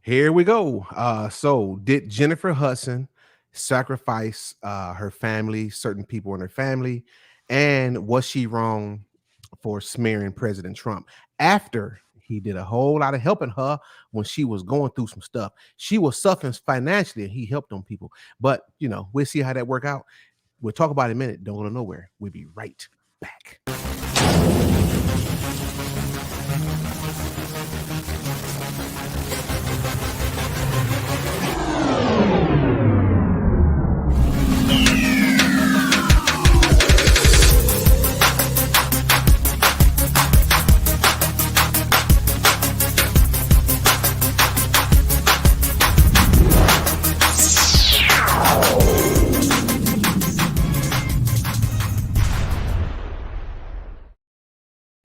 Here we go. So did Jennifer Hudson sacrifice her family, certain people in her family, and was she wrong for smearing President Trump after he did a whole lot of helping her when she was going through some stuff? She was suffering financially, and he helped on people. But we'll see how that work out. We'll talk about it in a minute. Don't go nowhere. We'll be right back.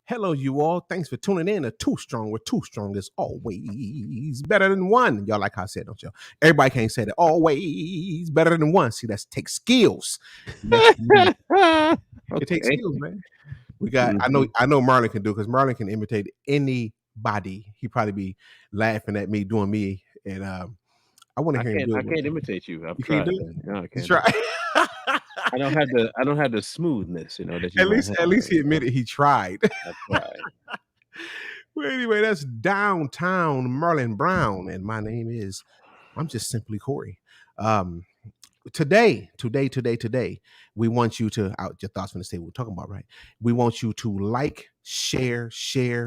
Hello, you all. Thanks for tuning in to Too Strong. With Too Strong is always better than one. Y'all like how I said, don't y'all? Everybody can't say that. Always better than one. See, that's takes skills. It takes Okay. skills, man. We got. I know Marlon can do because Marlon can imitate anybody. He probably be laughing at me doing me, and I want to hear him do I it. can't imitate you. I've You can't tried, do man. No, I it. You can't do try. it. I don't have the smoothness, that you at might least, have. at least he admitted he tried. I tried. Well, anyway, that's downtown Merlin Brown, and my name is. I'm just simply Corey. Um, today, we want you to out your thoughts from the state we're talking about, right? We want you to like, share,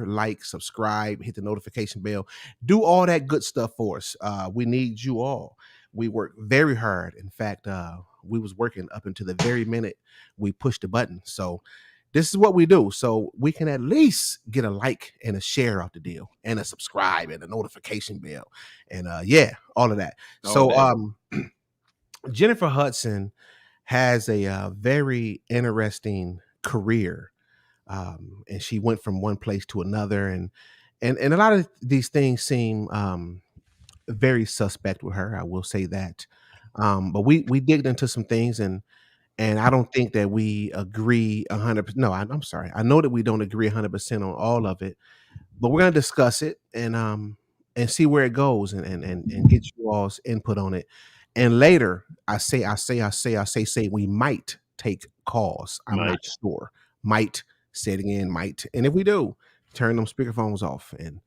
like, subscribe, hit the notification bell, do all that good stuff for us. We need you all. We work very hard. In fact, we was working up until the very minute we pushed the button. So this is what we do. So we can at least get a like and a share off the deal, and a subscribe and a notification bell, and yeah, all of that. All So that. Jennifer Hudson has a very interesting career, and she went from one place to another, and a lot of these things seem very suspect with her. I will say that, but we digged into some things, and I don't think that we agree 100%. No, I'm sorry. I know that we don't agree 100% on all of it, but we're gonna discuss it and see where it goes and get you all's input on it. And later, say we might take calls. I'm not Might. sure. Might say it again, might. And if we do, turn them speakerphones off and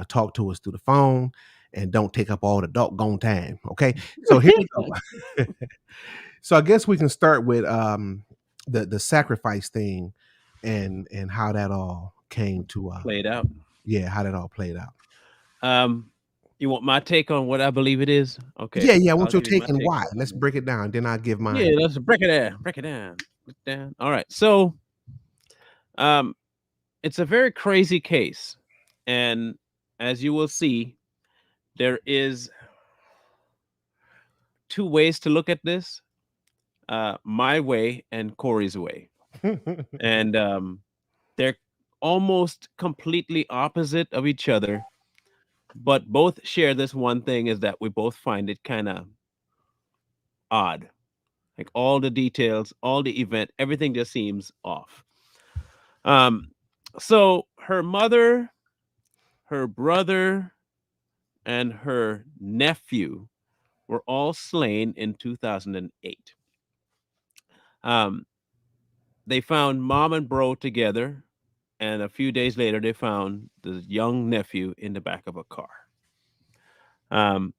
talk to us through the phone and don't take up all the doggone time. Okay. So here we go. So I guess we can start with the sacrifice thing and how that all came to Played out. yeah, how that all played out. You want my take on what I believe it is? Okay, Yeah, I I'll want your give you my take and take why. on Let's it. break it down. Then I'll give Yeah, mine. let's break it down. Break it down. Break it down. All right. So, um, it's a very crazy case, and as you will see, there is two ways to look at this. My way and Corey's way, and they're almost completely opposite of each other, but both share this one thing: is that we both find it kind of odd. Like all the details, all the event, everything just seems off. Um, so her mother, her brother, and her nephew were all slain in 2008. Um, they found mom and bro together, and a few days later, they found the young nephew in the back of a car. Um,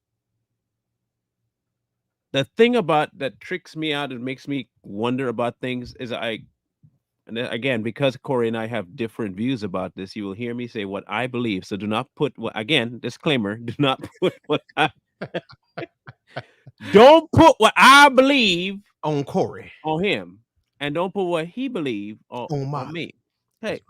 the thing about that tricks me out and makes me wonder about things is and then again, because Corey and I have different views about this, you will hear me say what I believe. So do not put what, again, disclaimer, do not put what I don't put what I believe On Corey. on him, and don't put what he believe On on Molly. me. Hey,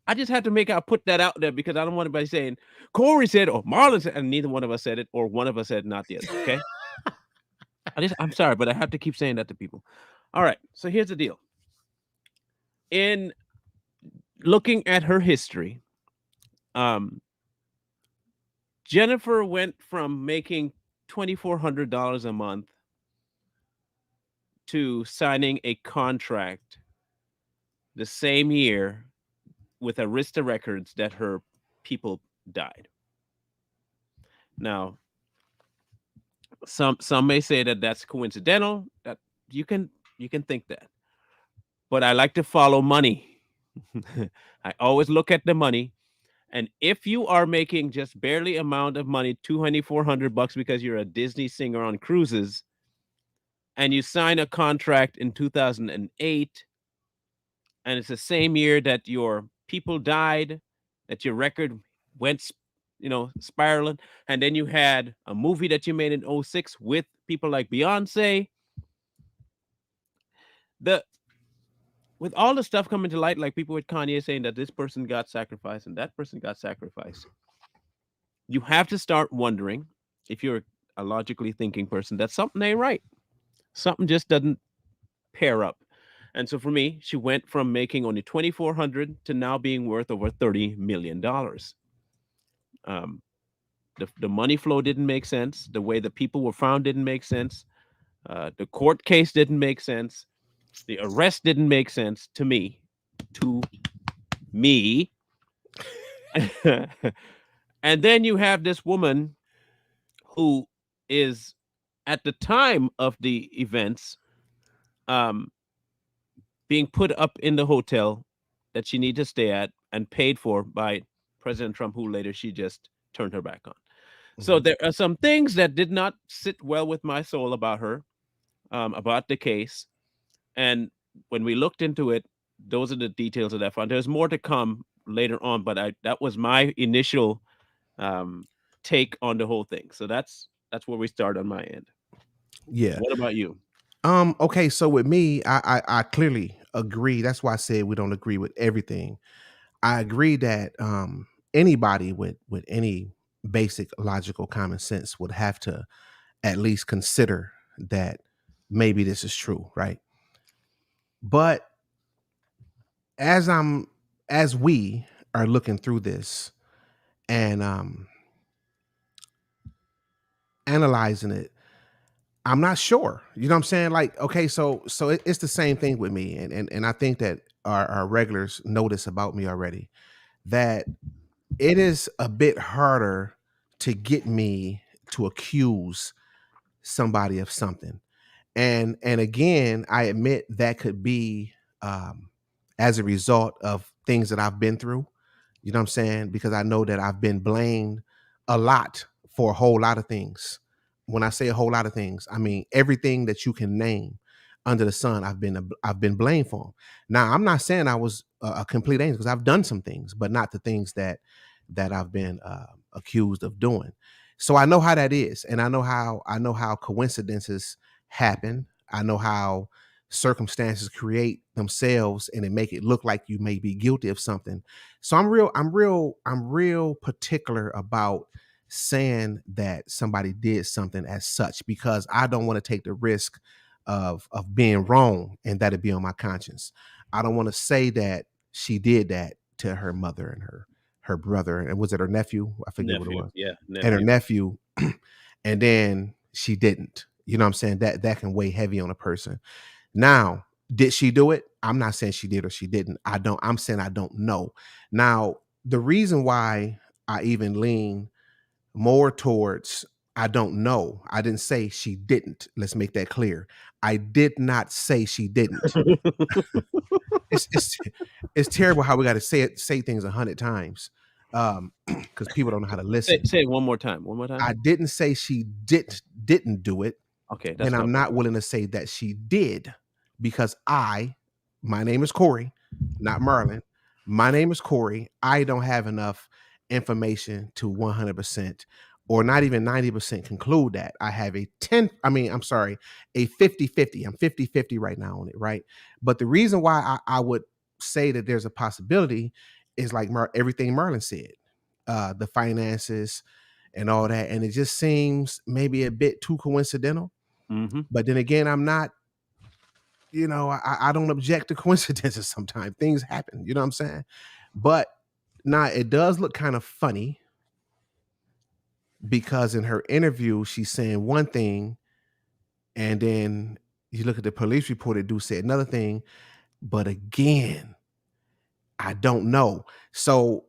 I just have to put that out there because I don't want anybody saying Corey said or Marlon said, and neither one of us said it, or one of us said not the other. Okay. I'm sorry, but I have to keep saying that to people. All right. So here's the deal. In looking at her history, um, Jennifer went from making $2,400 a month to signing a contract the same year with Arista Records that her people died. Now, some may say that that's coincidental. That you can you can think that, but I like to follow money. I always look at the money. And if you are making just barely amount of money, 200, $400 because you're a Disney singer on cruises, and you sign a contract in 2008, and it's the same year that your people died, that your record went, spiraling, and then you had a movie that you made in '06 with people like Beyonce, the with all the stuff coming to light, like people with Kanye saying that this person got sacrificed and that person got sacrificed, you have to start wondering, if you're a logically thinking person, that something ain't right. Something just doesn't pair up. And so for me, she went from making only 2,400 to now being worth over $30 million. Um, the money flow didn't make sense. The way the people were found didn't make sense. The court case didn't make sense. The arrest didn't make sense to me. To me. And then you have this woman who is, at the time of the events, um, being put up in the hotel that she needed to stay at and paid for by President Trump, who later she just turned her back on. So Mhm. there are some things that did not sit well with my soul about her, about the case. And when we looked into it, those are the details that I found. There's more to come later on, but that was my initial um, take on the whole thing. So that's where we start on my end. Yeah. What about you? Okay, so with me, I clearly agree. That's why I said we don't agree with everything. I agree that anybody with any basic logical common sense would have to at least consider that maybe this is true, right? But as I'm as we are looking through this and analyzing it, I'm not sure. You know what I'm saying? Like, okay, so it's the same thing with me, and I think that our regulars know this about me already. That it is a bit harder to get me to accuse somebody of something. And again, I admit that could be um as a result of things that I've been through. You know what I'm saying? Because I know that I've been blamed a lot for a whole lot of things. When I say a whole lot of things, I mean everything that you can name under the sun. I've been blamed for 'em. Now, I'm not saying I was a complete angel because I've done some things, but not the things that I've been accused of doing. So I know how that is, and I know how coincidences happen. I know how circumstances create themselves and it make it look like you may be guilty of something. So I'm real particular about saying that somebody did something as such because I don't want to take the risk of being wrong and that it be on my conscience. I don't want to say that she did that to her mother and her brother, and was it her nephew? I forget what it Nephew. was. Yeah, And her nephew. nephew, and then she didn't. You know what I'm saying? That can weigh heavy on a person. Now, did she do it? I'm not saying she did or she didn't. I'm saying I don't know. Now, the reason why I even lean more towards I don't know. I didn't say she didn't. Let's make that clear. I did not say she didn't. It's it's it's terrible how we got to say things 100 times, because people don't know how to say, listen. say it one more time. One more time. I didn't say she didn't do it. Okay, that's And I'm covered. not willing to say that she did because my name is Corey, not Merlin. My name is Corey. I don't have enough information to 100% or not even 90% conclude that. I have a 10, I mean, I'm sorry, a 50-50. I'm 50-50 right now on it, right? But the reason why I would say that there's a possibility is like everything Merlin said, the finances and all that. And it just seems maybe a bit too coincidental, Hmm. but then again, I'm not, I don't object to coincidences sometimes. Things happen, you know what I'm saying? But now it does look kind of funny because in her interview, she's saying one thing, and then you look at the police report, it do say another thing. But again, I don't know. So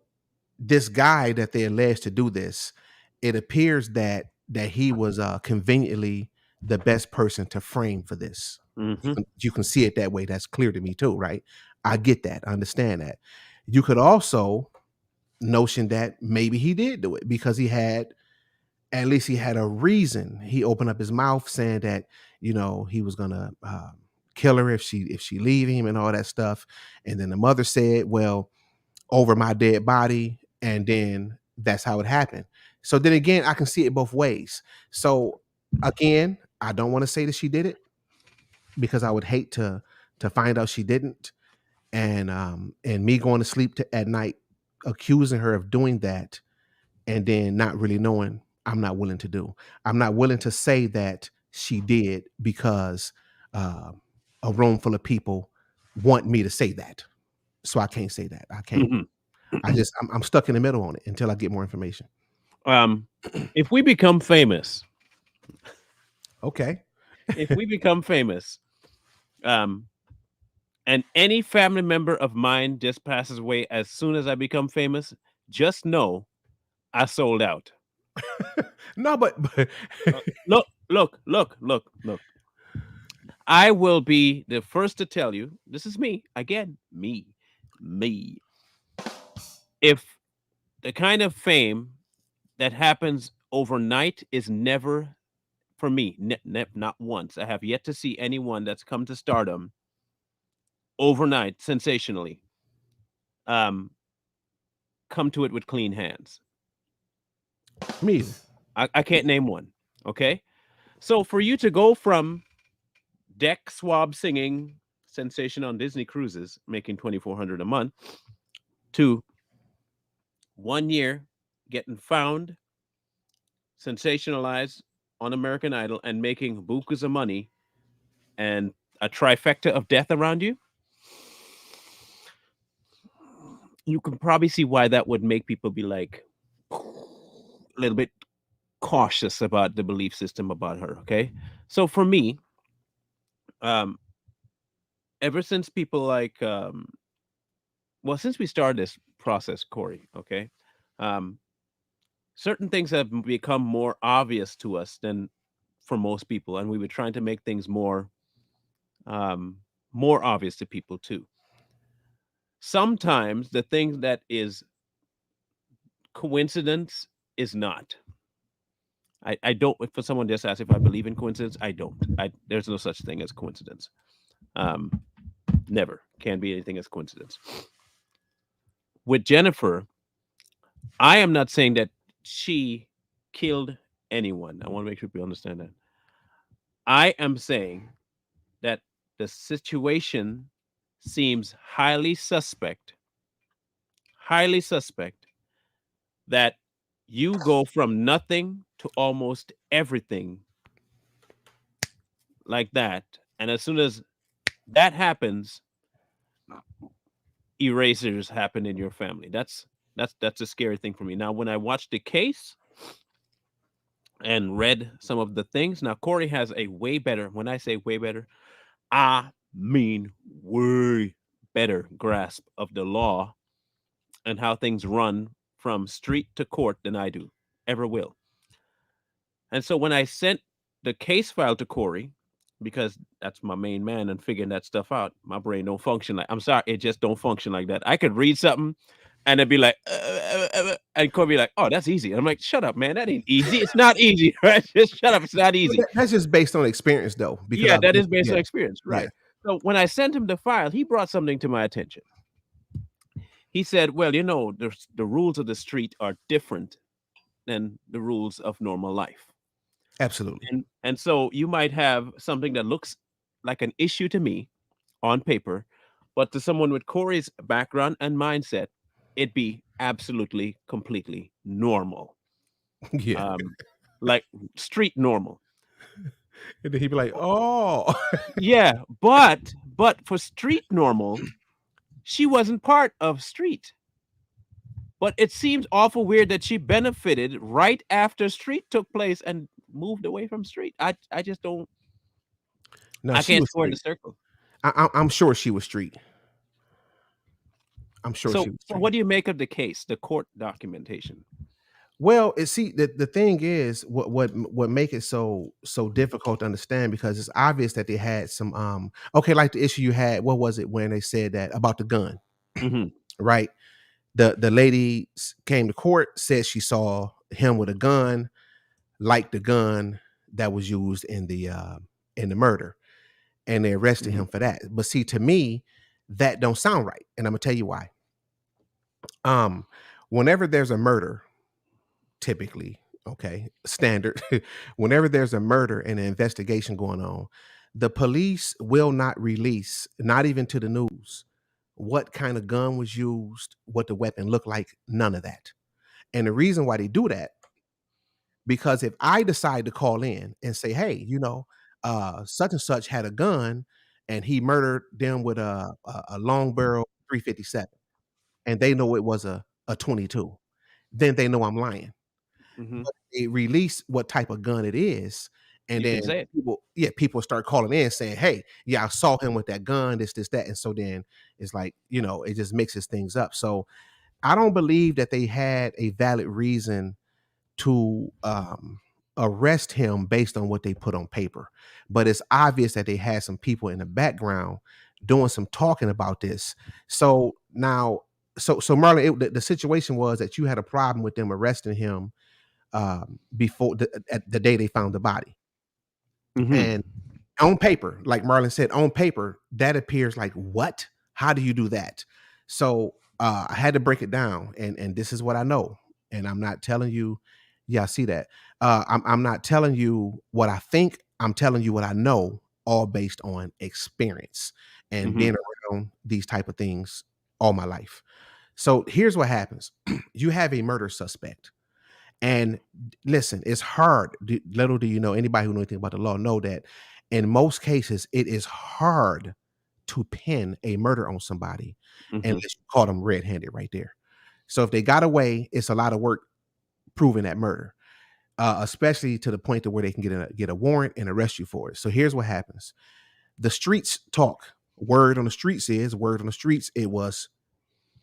this guy that they alleged to do this, it appears that he was conveniently the best person to frame for this. Mhm. You can see it that way. That's clear to me too, right? I get that. I understand that. You could also notion that maybe he did do it because he had, at least he had a reason. He opened up his mouth saying that, he was gonna kill her if she leave him and all that stuff. And then the mother said, well, over my dead body, and then that's how it happened. So then again, I can see it both ways. So again, I don't want to say that she did it because I would hate to find out she didn't, and me going to sleep at night accusing her of doing that and then not really knowing, I'm not willing to do. I'm not willing to say that she did because uh, a room full of people want me to say that. So I can't say that. I can't. Mhm. I'm stuck in the middle on it until I get more information. Um, if we become famous, Okay. if we become famous, um, and any family member of mine just passes away as soon as I become famous, just know I sold out. No, but Look. I will be the first to tell you, this is me, again, me. If the kind of fame that happens overnight is never for me, not once. I have yet to see anyone that's come to stardom overnight, sensationally, um, come to it with clean hands. me either. I can't name one. Okay. So for you to go from deck swab singing sensation on Disney cruises, making 2,400 a month, to 1 year getting found, sensationalized on American Idol, and making bukus of money and a trifecta of death around you, you can probably see why that would make people be like a little bit cautious about the belief system about her. Okay. So for me, um, ever since people like, well, since we started this process, Corey, okay, um, certain things have become more obvious to us than for most people. And we were trying to make things um, more obvious to people too. Sometimes the thing that is coincidence is not. I don't. For someone just asked if I believe in coincidence, I don't. There's no such thing as coincidence. Um, Never can be anything as coincidence. With Jennifer, I am not saying that she killed anyone. I want to make sure people understand that. I am saying that the situation seems highly suspect that you go from nothing to almost everything like that. And as soon as that happens, erasers happen in your family. That's a scary thing for me. Now, when I watched the case and read some of the things, now Corey has a way better, when I say way better, I mean way better grasp of the law and how things run from street to court than I do, ever will. And so when I sent the case file to Corey, because that's my main man and figuring that stuff out, my brain don't function like, I'm sorry, it just don't function like that. I could read something and it'd be like, and Corey be like, oh, that's easy. I'm like, shut up, man. That ain't easy. It's not easy, right? Just shut up. It's not But easy. that's just based on experience though, because Yeah, I've that been, is based on yeah, experience, yeah. right? So when I sent him the file, he brought something to my attention. He said, well, the rules of the street are different than the rules of normal life. Absolutely. And so you might have something that looks like an issue to me on paper, but to someone with Corey's background and mindset, it'd be absolutely, completely normal. Yeah. Um, like street normal. And then he'd be like, "Oh." Yeah, but for street normal, she wasn't part of street. But it seems awful weird that she benefited right after street took place and moved away from street. I just don't. No, I she can't was square the street. circle. I'm sure she was street. I'm sure she So was so street. what do you make of the case, the court documentation? Well, see, the thing is, what make it so difficult to understand, because it's obvious that they had some okay, like the issue you had, what was it when they said that about the gun, Mhm. right? The lady came to court, said she saw him with a gun, like the gun that was used in the murder, and they arrested Mhm. him for that. But see, to me, that don't sound right, and I'm gonna tell you why. Um, Whenever there's a murder, typically, okay, standard, whenever there's a murder and an investigation going on, the police will not release, not even to the news, what kind of gun was used, what the weapon looked like, none of that. And the reason why they do that, because if I decide to call in and say, hey, such and such had a gun and he murdered them with a long barrel 357, and they know it was a 22, then they know I'm lying. Mhm. But they release what type of gun it is, and You then can say it. people start calling in saying, "Hey, yeah, I saw him with that gun, this, that," and so then it's like, it just mixes things up. So I don't believe that they had a valid reason to arrest him based on what they put on paper, but it's obvious that they had some people in the background doing some talking about this. So now, so Marlon, the situation was that you had a problem with them arresting him before at the day they found the body. Mhm. And on paper, like Marlon said, on paper, that appears like what? How do you do that? So I had to break it down, and this is what I know. And I'm not telling you, yeah, I see that. I'm not telling you what I think. I'm telling you what I know, all based on experience and being Mhm. around these type of things all my life. So here's what happens: you have a murder suspect. And listen, it's hard. Little do you know, anybody who knows anything about the law know that in most cases, it is hard to pin a murder on somebody unless Mhm. you caught them red-handed right there. So if they got away, it's a lot of work proving that murder, especially to the point to where they can get a warrant and arrest you for it. So here's what happens: the streets talk. Word on the streets. It was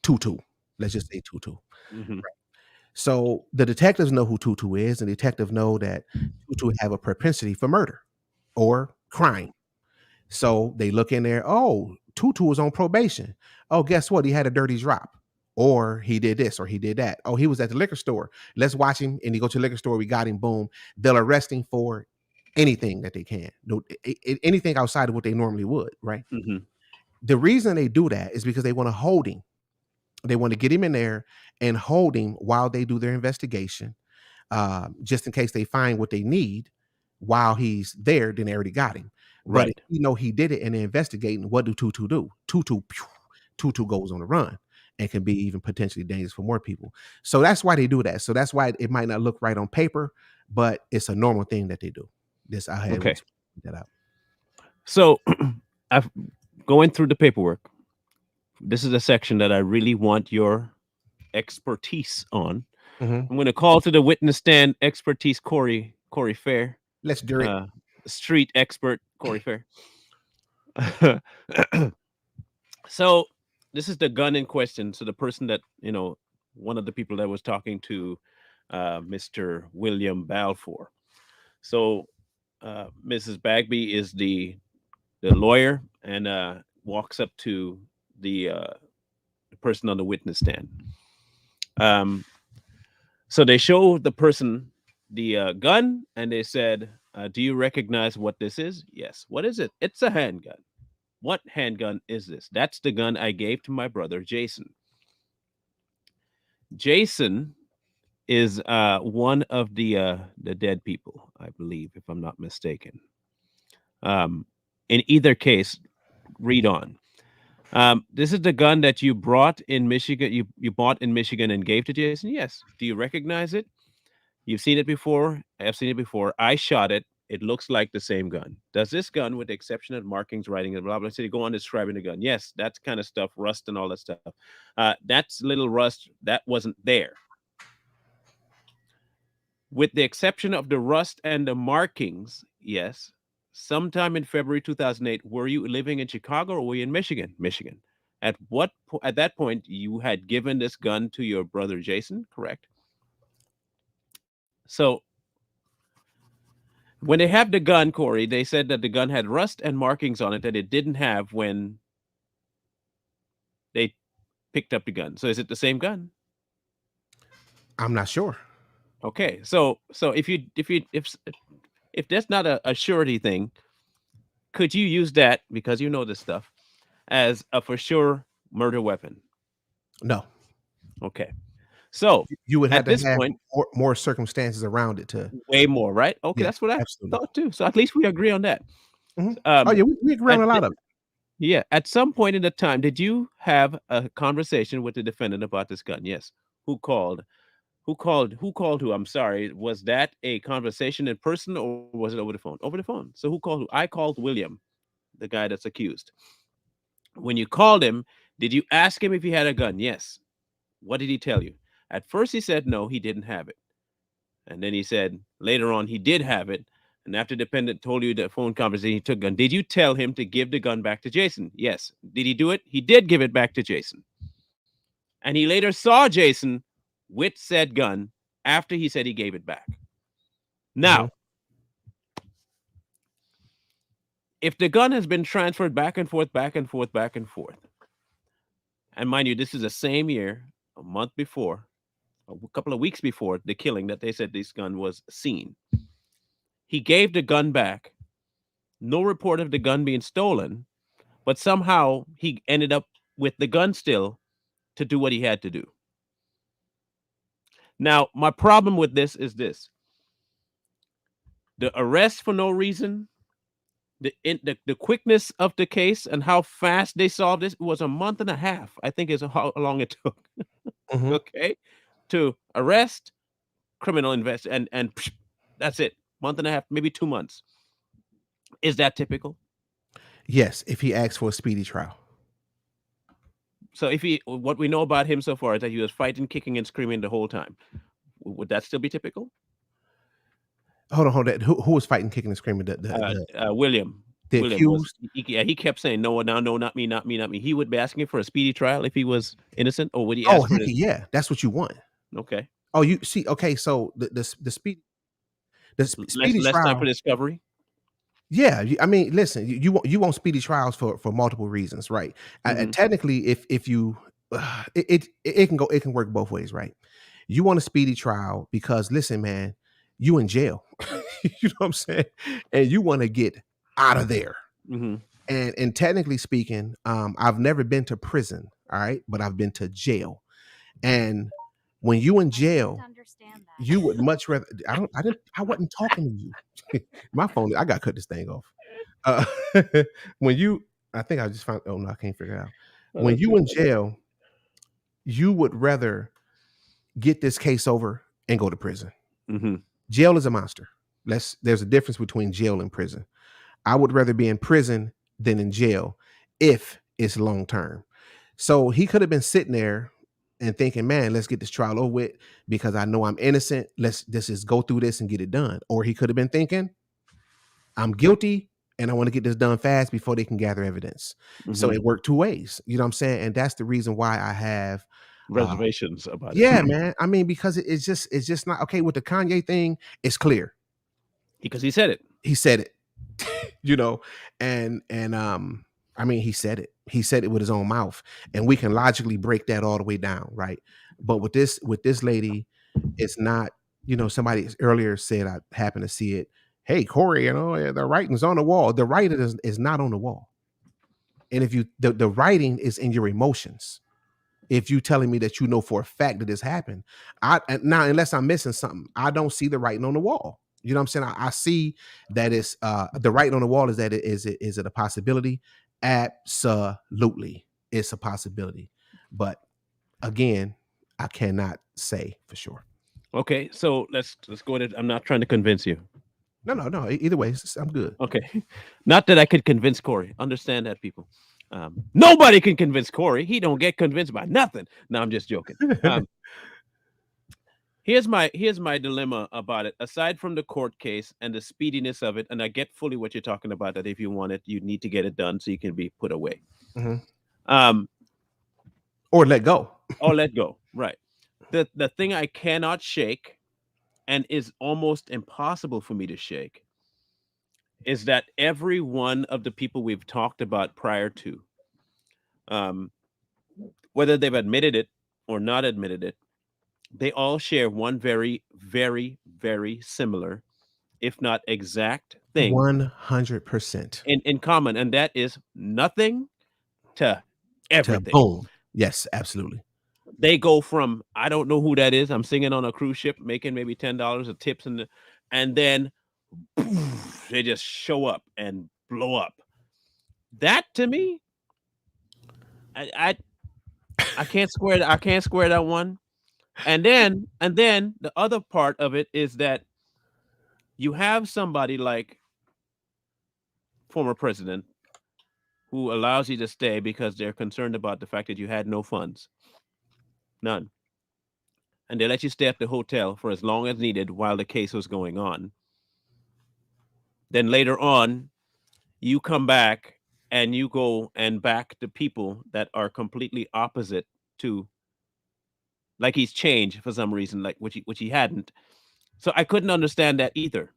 Tutu. Let's just say Tutu. Mhm. So the detectives know who Tutu is, and the detectives know that Tutu have a propensity for murder or crime. So they look in there. Oh, Tutu was on probation. Oh, guess what? He had a dirty drop, or he did this, or he did that. Oh, he was at the liquor store. Let's watch him. And he go to the liquor store. We got him. Boom. They'll arrest him for anything that they can. No, anything outside of what they normally would. Right. Mhm. The reason they do that is because they want to hold him. They want to get him in there and hold him while they do their investigation, just in case they find what they need while he's there, then they already got him. But if Right. you know he did it and they're investigating, what do Tutu do? Tutu goes on the run and can be even potentially dangerous for more people. So that's why they do that. So that's why it might not look right on paper, but it's a normal thing that they do. This I had Okay. just that out. So, I've going through the paperwork. This is a section that I really want your expertise on. Mhm. I'm going to call to the witness stand expertise Corey Fair, Let's do it. uh, street expert Corey Fair. So this is the gun in question. So the person that one of the people that was talking to Mr. William Balfour. So Mrs. Bagby is the lawyer and walks up to the person on the witness stand. Um, so they show the person the gun and they said, "Do you recognize what this is?" Yes. What is it? It's a handgun. What handgun is this? That's the gun I gave to my brother Jason. Jason is one of the dead people, I believe, if I'm not mistaken. Um, in either case, read on. This is the gun that you brought in Michigan. You bought in Michigan and gave to Jason. Yes. Do you recognize it? You've seen it before. I've seen it before. I shot it. It looks like the same gun. Does this gun, with the exception of markings, writing, and blah blah, so go on describing the gun? Yes, that's kind of stuff, rust and all that stuff. That's little rust that wasn't there. With the exception of the rust and the markings, yes. Sometime in February 2008, were you living in Chicago or were you in Michigan? Michigan. At that point you had given this gun to your brother Jason, correct? So when they have the gun, Corey, they said that the gun had rust and markings on it that it didn't have when they picked up the gun. So is it the same gun? I'm not sure. Okay. So if that's not a surety thing, could you use that, because you know this stuff, as a for sure murder weapon? No, Okay. So you would have at to this have point, more circumstances around it to. way more, right? Okay, Yeah, that's what I absolutely. thought too. So at least we agree on that. Mhm. Oh Um, yeah, we agree on at a the, lot of it. yeah, at some point in the time, did you have a conversation with the defendant about this gun? Yes. Who called? Who called? Who called who? I'm sorry. Was that a conversation in person or was it over the phone? Over the phone. So who called who? I called William, the guy that's accused. When you called him, did you ask him if he had a gun? Yes. What did he tell you? At first, he said no, he didn't have it. And then he said later on he did have it. And after the dependent told you the phone conversation, he took gun. Did you tell him to give the gun back to Jason? Yes. Did he do it? He did give it back to Jason. And he later saw Jason with said gun after he said he gave it back. Mhm. Now, if the gun has been transferred back and forth, back and forth, back and forth, and mind you, this is the same year, a month before, a couple of weeks before the killing that they said this gun was seen. He gave the gun back. No report of the gun being stolen, but somehow he ended up with the gun still to do what he had to do. Now, my problem with this is this: the arrest for no reason, the quickness of the case, and how fast they solved this was a month and a half. I think is how long it took. Mhm. Okay, to arrest, criminal invest, and that's it. Month and a half, maybe 2 months. Is that typical? Yes, if he asks for a speedy trial. So if he, what we know about him so far is that he was fighting, kicking, and screaming the whole time. Would that still be typical? Hold on. Who was fighting, kicking, and screaming? William. The William was. accused. Yeah, he kept saying no, no, no, not me, not me, not me. He would be asking for a speedy trial if he was innocent, or would he Oh ask for heck this? yeah, that's what you want. Okay, Oh, you see. Okay, so the speedy less time for trial. discovery. Yeah, I mean, listen, you want speedy trials for multiple reasons, right? Hmm. Technically, if you it can go, it can work both ways, right? You want a speedy trial because listen, man, you in jail, you know what I'm saying, and you want to get out of there. Hmm. And technically speaking, I've never been to prison, all right, but I've been to jail, and when you in jail, you would much rather. I wasn't talking to you. My phone. I got to cut this thing off. Uh, when you, I think I just found. Oh no, I can't figure it out. Oh, When that's you good. in jail, you would rather get this case over and go to prison. Hmm. Jail is a monster. There's a difference between jail and prison. I would rather be in prison than in jail if it's long term. So he could have been sitting there and thinking, man, let's get this trial over with because I know I'm innocent. Let's just go through this and get it done. Or he could have been thinking, I'm guilty and I want to get this done fast before they can gather evidence. So Hmm. it worked two ways. You know what I'm saying? And that's the reason why I have uh Reservations about it yeah, man. I mean, because it's just not okay with the Kanye thing, it's clear. because he said it. He said it. you know, and I mean, he said it. He said it with his own mouth. And we can logically break that all the way down, right? But with this lady, it's not, somebody earlier said I happened to see it. Hey, Corey, the writing's on the wall. The writing is not on the wall. And if the writing is in your emotions. If you telling me that you know for a fact that this happened, now unless I'm missing something, I don't see the writing on the wall. You know what I'm saying? I see that it's the writing on the wall is that it a possibility? Absolutely, it's a possibility. But again, I cannot say for sure. Okay, so let's go ahead. I'm not trying to convince you. No, no, no. Either way, I'm good. Okay, not that I could convince Corey. Understand that, people. Nobody can convince Corey. He don't get convinced by nothing. No, I'm just joking. Here's my dilemma about it. Aside from the court case and the speediness of it, and I get fully what you're talking about. That if you want it, you need to get it done so you can be put away. Mhm. Um, Or let go. or let go. Right. The thing I cannot shake and is almost impossible for me to shake is that every one of the people we've talked about prior to, um, whether they've admitted it or not admitted it, they all share one very, very, very similar, if not exact, thing 100% in common, and that is nothing to to everything. boom. Yes, absolutely. They go from I don't know who that is. I'm singing on a cruise ship, making maybe $10 of tips, and then poof, they just show up and blow up. That to me, I I, I can't square I can't square that one. And then the other part of it is that you have somebody like former president who allows you to stay because they're concerned about the fact that you had no funds, none, and they let you stay at the hotel for as long as needed while the case was going on. Then later on, you come back and you go and back the people that are completely opposite to, like, he's changed for some reason, like which he hadn't. So I couldn't understand that either.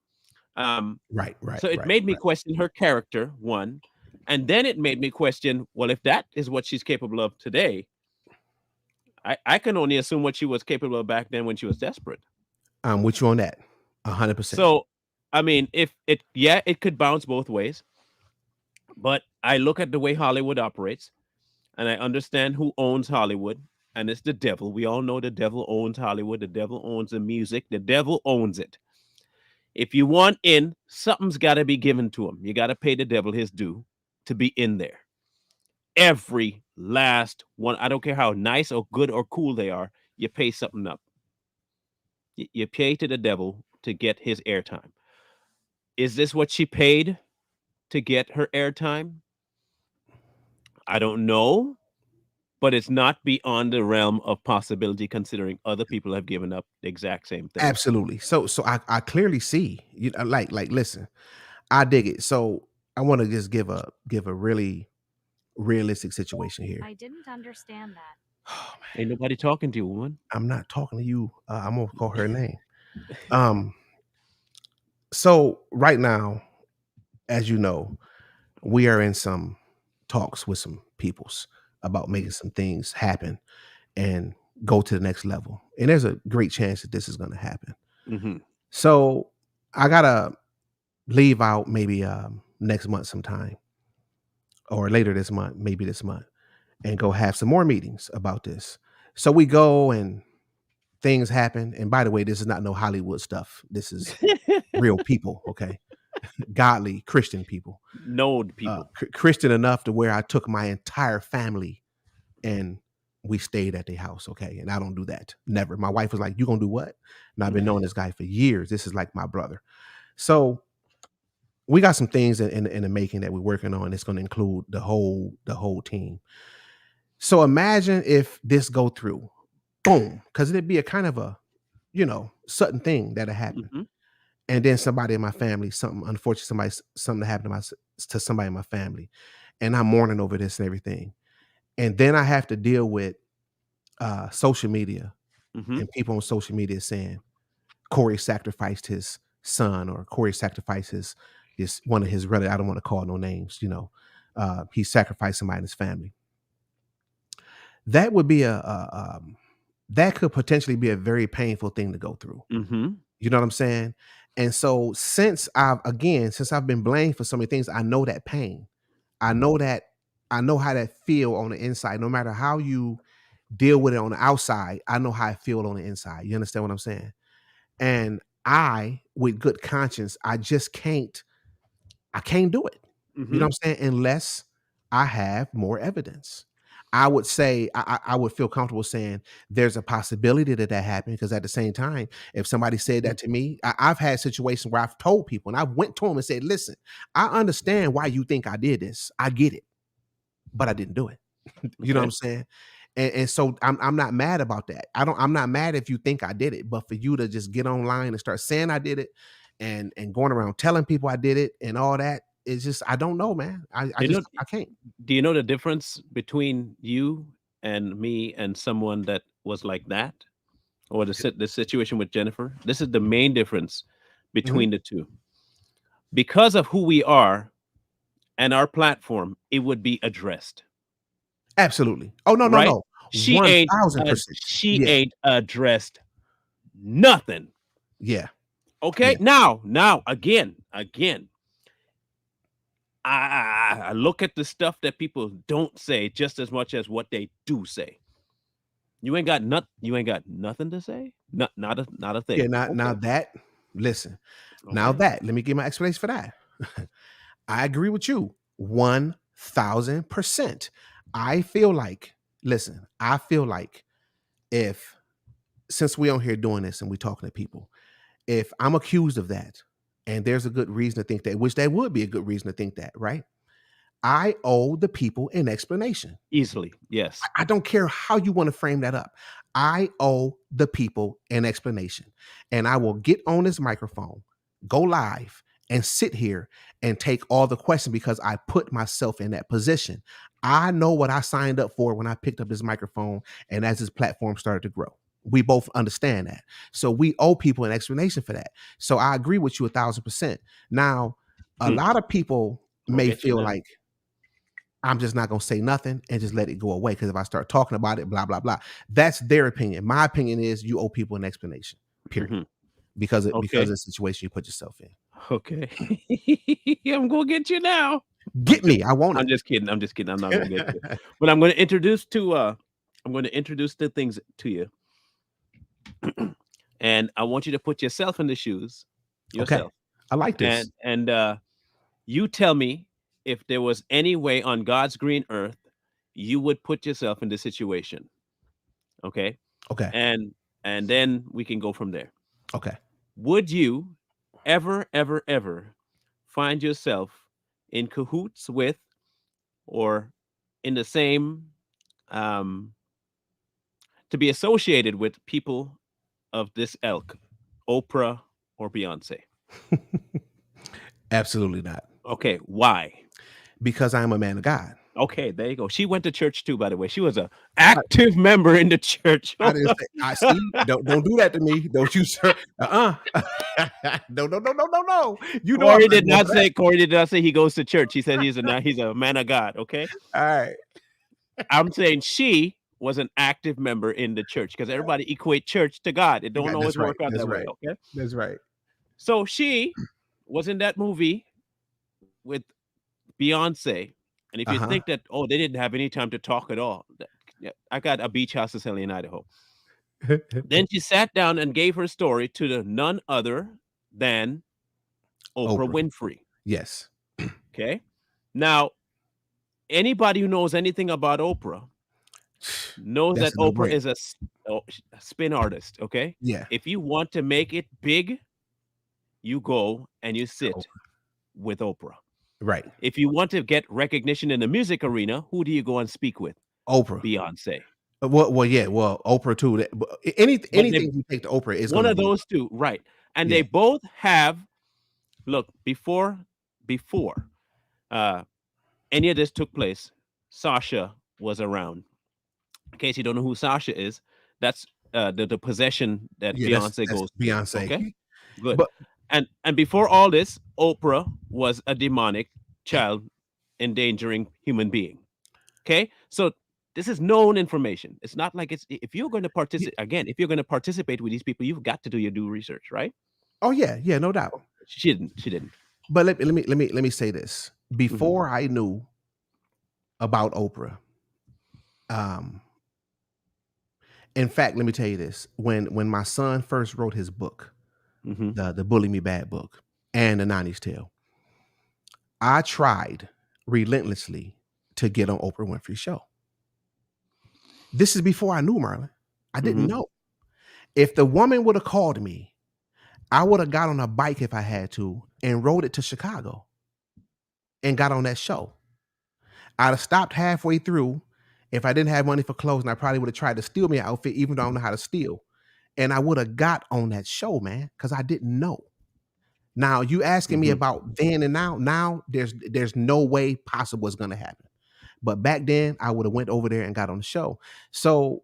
Right, right, So it right, made me right. question her character, one, and then it made me question, well, if that is what she's capable of today, I can only assume what she was capable of back then when she was desperate. I'm with you on that. 100%. So, I mean, if it, yeah, it could bounce both ways, but I look at the way Hollywood operates, and I understand who owns Hollywood, and it's the devil. We all know the devil owns Hollywood. The devil owns the music. The devil owns it. If you want in, something's got to be given to him. You got to pay the devil his due to be in there. Every last one. I don't care how nice or good or cool they are. You pay something up. You pay to the devil to get his airtime. Is this what she paid to get her airtime? I don't know, but it's not beyond the realm of possibility considering other people have given up the exact same thing. Absolutely. So I clearly see, you know, like listen, I dig it. So I want to just give a really realistic situation here. I didn't understand that. Oh Ain't man, nobody talking to you, woman. I'm not talking to you. I'm gonna call her name. Um, so right now, as you know, we are in some talks with some peoples about making some things happen and go to the next level. And there's a great chance that this is gonna happen. Mm-hmm. So I gotta leave out maybe next month sometime or later this month, maybe this month, and go have some more meetings about this. So we go and things happen. And by the way, this is not no Hollywood stuff. This is real people, okay? Godly Christian people. Node people. Christian enough to where I took my entire family and we stayed at their house, okay? And I don't do that. Never. My wife was like, "You gonna do what?" And I've been knowing this guy for years. This is like my brother. So we got some things in the making that we're working on. It's going to include the whole team. So imagine if this go through, boom, because it'd be a kind of a sudden thing that'll happen, Mm-hmm. and then somebody in my family, something unfortunate, something that happened to somebody in my family, and I'm mourning over this and everything, and then I have to deal with social media Mm-hmm. and people on social media saying Corey sacrificed his son or Corey sacrificed his one of his relatives. I don't want to call no names, he sacrificed somebody in his family. That would be that could potentially be a very painful thing to go through. Mm-hmm. You know what I'm saying? And so since I've been blamed for so many things, I know that pain. I know that I know how that feel on the inside. No matter how you deal with it on the outside, I know how I feel on the inside. You understand what I'm saying? And I, with good conscience, I can't do it. You know Mm-hmm. what I'm saying? Unless I have more evidence. I would say I would feel comfortable saying there's a possibility that happened because at the same time, if somebody said that to me, I've had situations where I've told people and I went to them and said, "Listen, I understand why you think I did this. I get it, but I didn't do it." You know what Okay. I'm saying? And so I'm not mad about that. I'm not mad if you think I did it, but for you to just get online and start saying I did it and going around telling people I did it and all that, it's just I don't know, man. I You know, just I can't. do you know the difference between you and me and someone that was like that? or the situation with Jennifer. This is the main difference Mhm. between the two. Because of who we are and our platform, it would be addressed, Absolutely. Oh, no, no, right? no. 1000%. She Yeah, ain't addressed nothing. yeah, Okay, yeah. now again, I look at the stuff that people don't say just as much as what they do say. You ain't got nothing to say? Not a Yeah, thing. now Okay. that listen, now Okay. that let me give my explanation for that. I agree with you 1000%. I feel like, listen, I feel like if since we on here doing this and we talking to people, if I'm accused of that, and there's a good reason to think that, which there would be a good reason to think that, right? I owe the people an explanation. Easily. Yes. I don't care how you want to frame that up. I owe the people an explanation. And I will get on this microphone, go live, and sit here and take all the questions because I put myself in that position. I know what I signed up for when I picked up this microphone and as this platform started to grow. We both understand that. So we owe people an explanation for that. So I agree with you 1000%. Now, a Hmm. lot of people I'll may get you feel now. like I'm just not gonna say nothing and just let it go away. Because if I start talking about it, blah blah blah. That's their opinion. My opinion is you owe people an explanation. Period. Hmm. Because Okay. of the situation you put yourself in. Okay. I'm gonna get you now. I'm Get just me. I want I'm just kidding. I'm just kidding. I'm not gonna get you. But I'm gonna introduce the things to you. And I want you to put yourself in the shoes, Okay. yourself. I like this. And you tell me if there was any way on God's green earth you would put yourself in this situation. Okay? Okay. And and then we can go from there. Okay. Would you ever find yourself in cahoots with or in the same um to be associated with people of this ilk, Oprah or Beyonce? Absolutely not. Okay, why? Because I am a man of God. Okay, there you go. She went to church too, by the way. She was a active member in the church. I didn't say I see. Don't do that to me. Don't you, sir? No, no, no, no, no, no. You know I'm Corey not did going not for that. say Corey did not say he goes to church. He said he's a man of God. Okay, All right. I'm saying she was an active member in the church because everybody equate church to God. It don't That's always right. work out That's that way. right. Okay, That's right. so she was in that movie with Beyonce, and if you Uh-huh. think that they didn't have any time to talk at all, yeah, I got a beach house to sell in Idaho. Then she sat down and gave her story to the none other than Oprah Oprah. Winfrey. Yes. Okay. Now, anybody who knows anything about Oprah knows That's that a Oprah no-brainer. is a spin artist. Okay. Yeah. If you want to make it big, you go and you Oh, sit with Oprah. right. If you want to get recognition in the music arena, who do you go and speak with? Oprah. Beyonce. Well, yeah. Well, Oprah too. But But they anything you take to Oprah is one gonna of be those two, right? And they yeah. both have look before uh any of this took place, Sasha was around. In case you don't know who Sasha is, that's the possession that Yeah, Beyonce that's goes through. Beyonce. Okay, good. But And before all this, Oprah was a demonic child endangering human being. Okay, so this is known information. It's not like it's if you're going to y- participate again, if you're going to participate with these people, you've got to do your due research, right? oh yeah, yeah, no doubt. She didn't. She didn't. But let me say this. Hmm. Before I knew about Oprah, um, in fact, let me tell you this. When my son first wrote his book, Hmm. the Bully Me Bad book and the 90s Tale, I tried relentlessly to get on Oprah Winfrey's show. This is before I knew Marlon. I didn't Hmm. know. If the woman would have called me, I would have got on a bike if I had to and rode it to Chicago and got on that show. I'd have stopped halfway through. If I didn't have money for clothes, and I probably would have tried to steal me an outfit, even though I don't know how to steal. And I would have got on that show, man, because I didn't know. Now you asking me Hmm. about then and now. Now there's no way possible it's gonna happen. But back then, I would have went over there and got on the show. So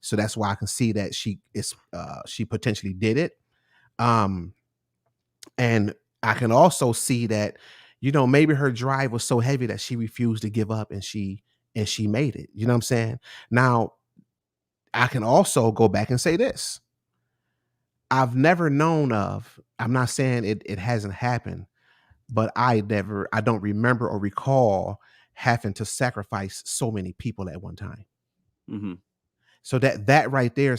So that's why I can see that she potentially did it. Um, and I can also see that, maybe her drive was so heavy that she refused to give up, and she made it. You know what I'm saying? Now, I can also go back and say this. I've never known of, I'm not saying it hasn't happened, but I don't remember or recall having to sacrifice so many people at one time. Mm-hmm. So that right there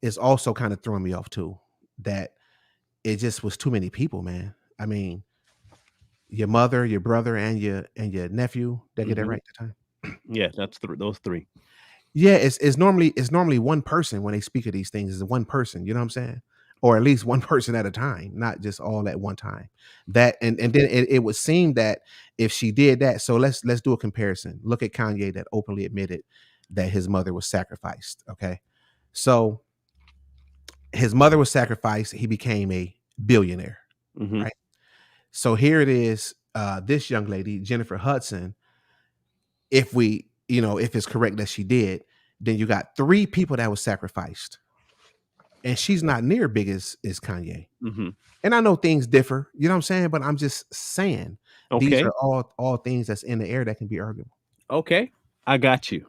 is also kind of throwing me off too. That it just was too many people, man. I mean, your mother, your brother, and your nephew. Did I get that Mm-hmm. right at the time? Yeah, that's those three. Yeah, it's normally one person when they speak of these things. Is one person, you know what I'm saying? Or at least one person at a time, not just all at one time. That and then it would seem that if she did that, so let's do a comparison. Look at Kanye that openly admitted that his mother was sacrificed. Okay. So his mother was sacrificed, he became a billionaire, Mm-hmm. right? So here it is, this young lady, Jennifer Hudson, if it's correct that she did, then you got three people that was sacrificed, and she's not near big as Kanye. Mm-hmm. And I know things differ, you know what I'm saying, but I'm just saying these are Okay. all things that's in the air that can be arguable. Okay. I got you.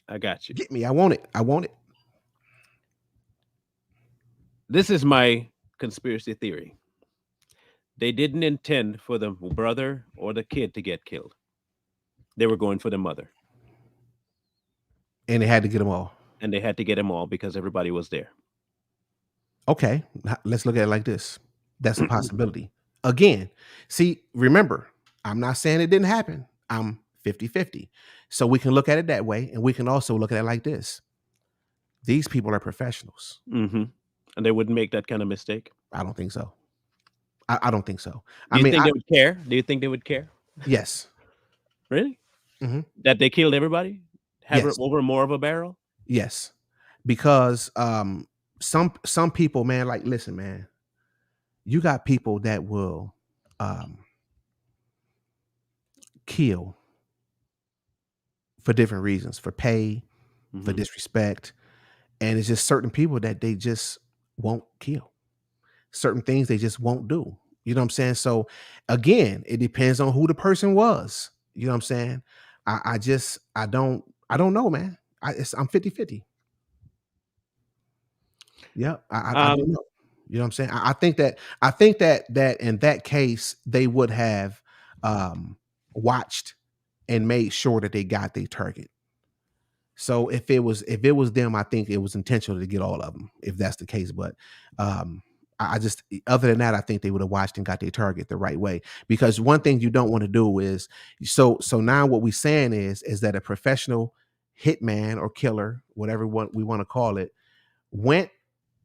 I got you. Get me, I want it, I want it. This is my conspiracy theory. They didn't intend for the brother or the kid to get killed. They were going for the mother, And they had to get them all. and they had to get them all because everybody was there. Okay, let's look at it like this. That's a possibility. Again, see, remember, I'm not saying it didn't happen. I'm 50-50. So we can look at it that way, and we can also look at it like this. These people are professionals. Mm-hmm. And they wouldn't make that kind of mistake. I don't think so. I don't think so. I Do you mean, think they would care? Do you think they would care? yes. Really? Mhm. That they killed everybody? Have her Yes. over more of a barrel? Yes. Because some people, man, like, listen, man, you got people that will um kill for different reasons, for pay, for Mm-hmm. disrespect. And it's just certain people that they just won't kill. Certain things they just won't do. You know what I'm saying? So again, it depends on who the person was. You know what I'm saying? I don't know, man. I'm 50-50. Yeah, I don't Um, know. You know what I'm saying? I think that in that case they would have watched and made sure that they got their target. So if it was them, I think it was intentional to get all of them, if that's the case. But I just, other than that, I think they would have watched and got their target the right way. Because one thing you don't want to do is, so now what we're saying is that a professional hitman or killer, whatever we want to call it, went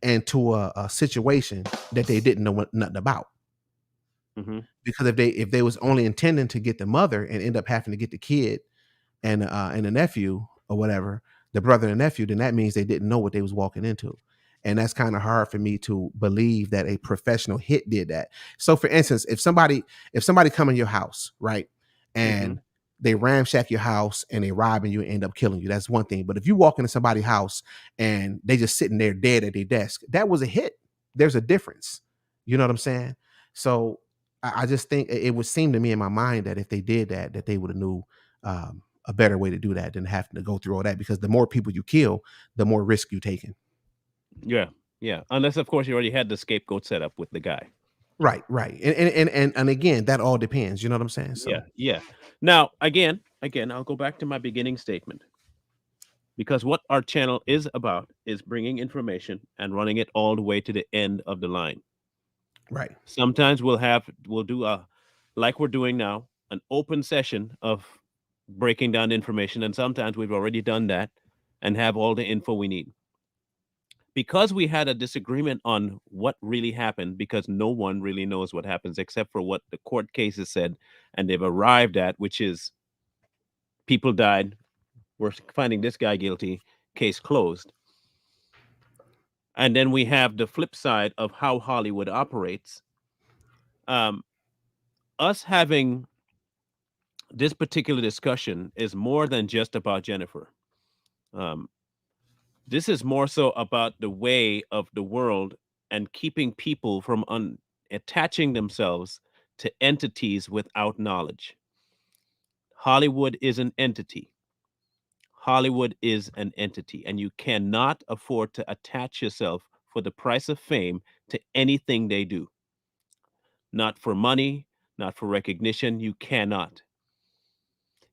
into a situation that they didn't know nothing about. mhm. Because if they was only intending to get the mother and end up having to get the kid and the nephew or whatever, the brother and nephew, then that means they didn't know what they was walking into. And that's kind of hard for me to believe that a professional hit did that. So for instance, if somebody come in your house, right, Mhm. and they ramshack your house and they robbing you and end up killing you, that's one thing. But if you walk into somebody's house and they just sitting there dead at their desk, that was a hit. There's a difference. You know what I'm saying? So I just think it would seem to me in my mind that if they did that, that they would have knew a better way to do that than having to go through all that, because the more people you kill, the more risk you taking. Yeah, yeah. Unless, of course, you already had the scapegoat set up with the guy. Right, right. And again, that all depends. You know what I'm saying? Yeah, So yeah. Now, again, I'll go back to my beginning statement because what our channel is about is bringing information and running it all the way to the end of the line. right. Sometimes we'll do a like we're doing now, an open session of breaking down information, and sometimes we've already done that and have all the info we need. Because we had a disagreement on what really happened, because no one really knows what happens except for what the court cases said and they've arrived at, which is people died, we're finding this guy guilty, case closed. And then we have the flip side of how Hollywood operates. Um, us having this particular discussion is more than just about Jennifer. Um, This is more so about the way of the world and keeping people from attaching themselves to entities without knowledge. Hollywood is an entity. Hollywood is an entity, and you cannot afford to attach yourself for the price of fame to anything they do. Not for money, not for recognition. You cannot.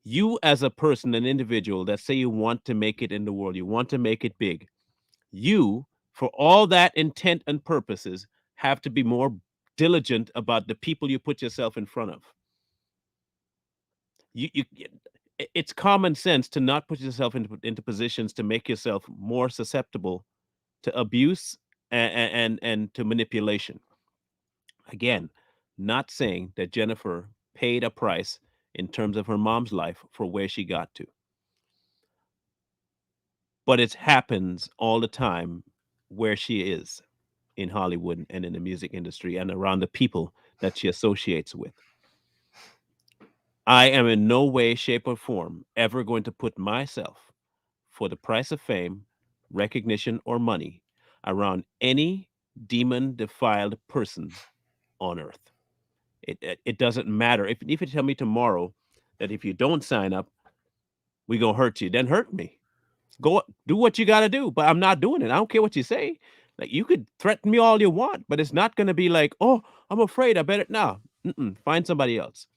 You, as a person, an individual that say you want to make it in the world, you want to make it big, you, for all that intent and purposes, have to be more diligent about the people you put yourself in front of. You it's common sense to not put yourself into positions to make yourself more susceptible to abuse and to manipulation. Again, not saying that Jennifer paid a price in terms of her mom's life for where she got to, but it happens all the time where she is in Hollywood and in the music industry and around the people that she associates with. I am in no way, shape, or form ever going to put myself for the price of fame, recognition, or money around any demon defiled person on earth. It doesn't matter. If you tell me tomorrow that if you don't sign up, we gonna hurt you, then hurt me. Go do what you gotta do, but I'm not doing it. I don't care what you say. Like you could threaten me all you want, but it's not gonna be like, oh, I'm afraid. I better no. Find somebody else.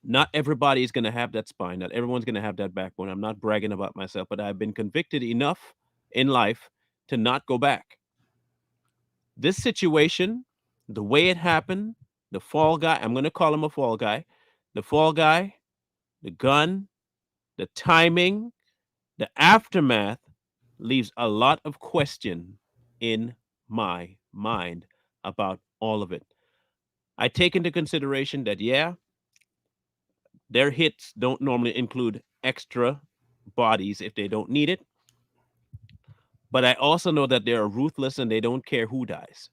Not everybody is gonna have that spine. Not everyone's gonna have that backbone. I'm not bragging about myself, but I've been convicted enough in life to not go back. This situation, the way it happened, the fall guy, I'm gonna call him a fall guy. The fall guy, the gun, the timing, the aftermath leaves a lot of question in my mind about all of it. I take into consideration that, yeah, their hits don't normally include extra bodies if they don't need it. But I also know that they are ruthless and they don't care who dies.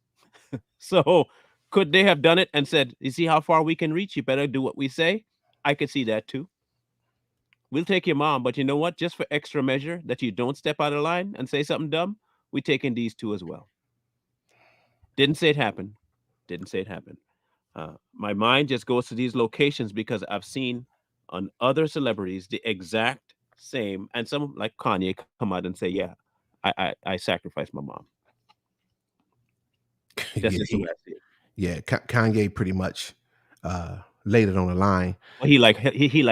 So could they have done it and said, you see how far we can reach? You better do what we say. I could see that too. We'll take your mom, but you know what? Just for extra measure that you don't step out of line and say something dumb, we taking these two as well. Didn't say it happened. Didn't say it happened. My mind just goes to these locations because I've seen on other celebrities the exact same, and some like Kanye come out and say, "Yeah, I sacrificed my mom." That's Yeah, just the way I see it. Kanye pretty much laid it on the line. Well, he like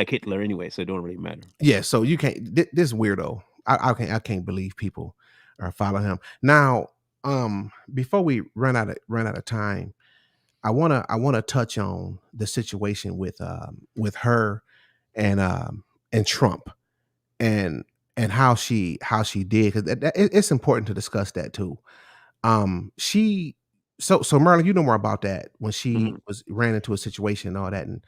Hitler anyway, so it don't really matter. Yeah, so you can't this weirdo. I can't believe people are following him. Now, before we run out of time, I wanna touch on the situation with her and Trump and how she did because it's important to discuss that too. She so Merlin, you know more about that when she Mhm. was ran into a situation and all that, and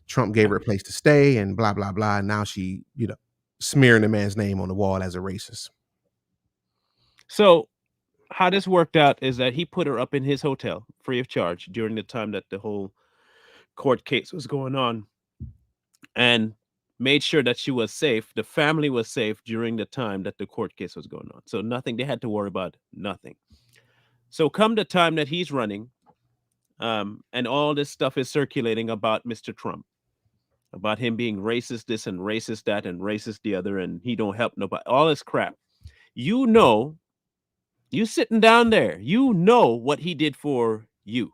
Trump gave her a place to stay and blah blah blah. And now she, smearing the man's name on the wall as a racist. So how this worked out is that he put her up in his hotel free of charge during the time that the whole court case was going on, and made sure that she was safe. The family was safe during the time that the court case was going on. So nothing they had to worry about nothing. So come the time that he's running, and all this stuff is circulating about Mr. Trump, about him being racist this and racist that and racist the other, and he don't help nobody. All this crap. You know, you sitting down there, you know what he did for you.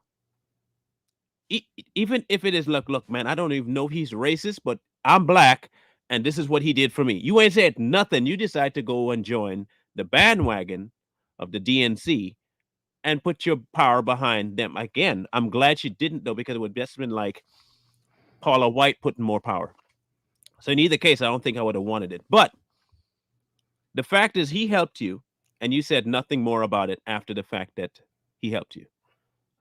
Even if it is look, man, I don't even know if he's racist, but I'm black, and this is what he did for me. You ain't said nothing. You decide to go and join the bandwagon of the DNC and put your power behind them. Again, I'm glad she didn't though, because it would just been like Paula White putting more power. So in either case, I don't think I would have wanted it. But the fact is, he helped you, and you said nothing more about it after the fact that he helped you.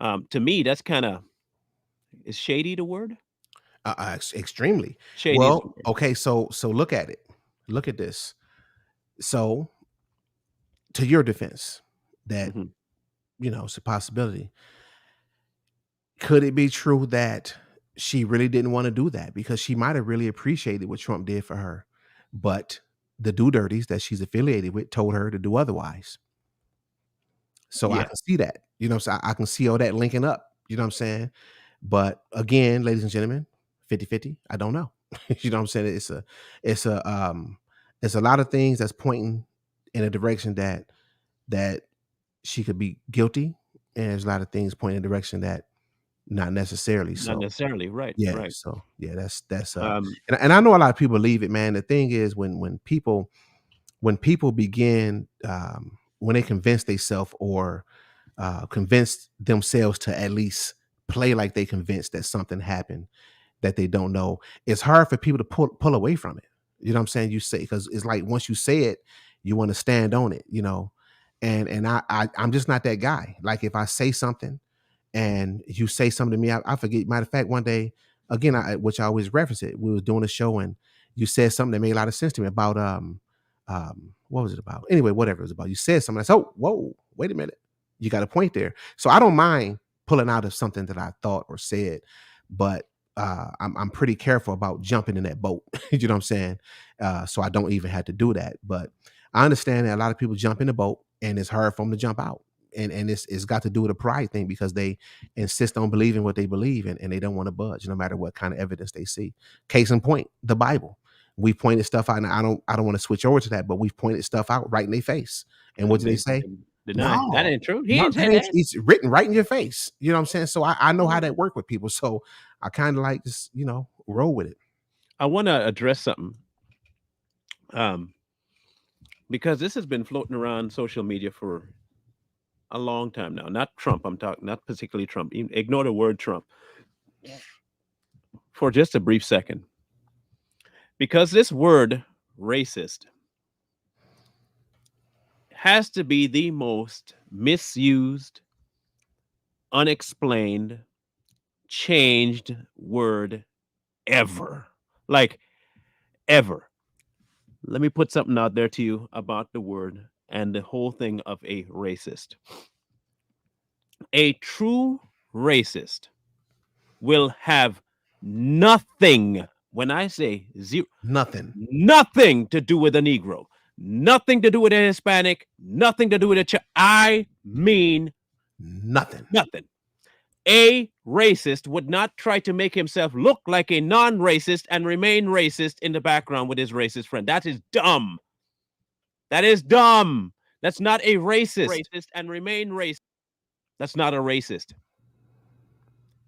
To me, that's kind of is shady the word? Extremely. Shady is the Well, word. okay, so look at it. Look at this. So, to your defense, that Mhm. it's a possibility. Could it be true that she really didn't want to do that because she might have really appreciated what Trump did for her, but the do dirties that she's affiliated with told her to do otherwise. So I Yeah. can see that, so I can see all that linking up, you know what I'm saying? But again, ladies and gentlemen, 50-50, I don't know. You know what I'm saying? It's a it's a lot of things that's pointing in a direction that she could be guilty, and there's a lot of things pointing in a direction that not necessarily Not so. necessarily. Right. Yeah, Right. so yeah, that's Um, and I know a lot of people believe it, man. The thing is when people begin when they convince themselves or convince themselves to at least play like they convinced that something happened that they don't know, it's hard for people to pull away from it. You know what I'm saying? You say because it's like once you say it, you want to stand on it, and I'm just not that guy. Like if I say something and you say something to me, I forget. Matter of fact, one day, again, which I always reference it, we was doing a show and you said something that made a lot of sense to me about what was it about? Anyway, whatever it was about. You said something. I said, oh, whoa, wait a minute, you got a point there. So I don't mind pulling out of something that I thought or said, but I'm pretty careful about jumping in that boat. You know what I'm saying? So I don't even have to do that. But I understand that a lot of people jump in the boat and it's hard for them to jump out, and it's got to do with a pride thing because they insist on believing what they believe in and they don't want to budge no matter what kind of evidence they see. Case in point, the Bible. We pointed stuff out, and I don't want to switch over to that, but we've pointed stuff out right in their face. And what and did they they say? deny that No, ain't true. He no, ain't that said ain't, that. it's written right in your face. You know what I'm saying? So I know how that work with people. So I kind of like just, roll with it. I want to address something. Um, because this has been floating around social media for a long time now. Not Trump. I'm talking not particularly Trump. Ignore the word Trump for just a brief second. Because this word racist has to be the most misused, unexplained, changed word ever. Like ever. Let me put something out there to you about the word and the whole thing of a racist. A true racist will have nothing, when I say zero, Nothing. nothing to do with a Negro, nothing to do with a Hispanic, nothing to do with I mean Nothing. nothing. A racist would not try to make himself look like a non racist and remain racist in the background with his racist friend. That is dumb. That is dumb. That's not a racist. Racist and remain racist. That's not a racist.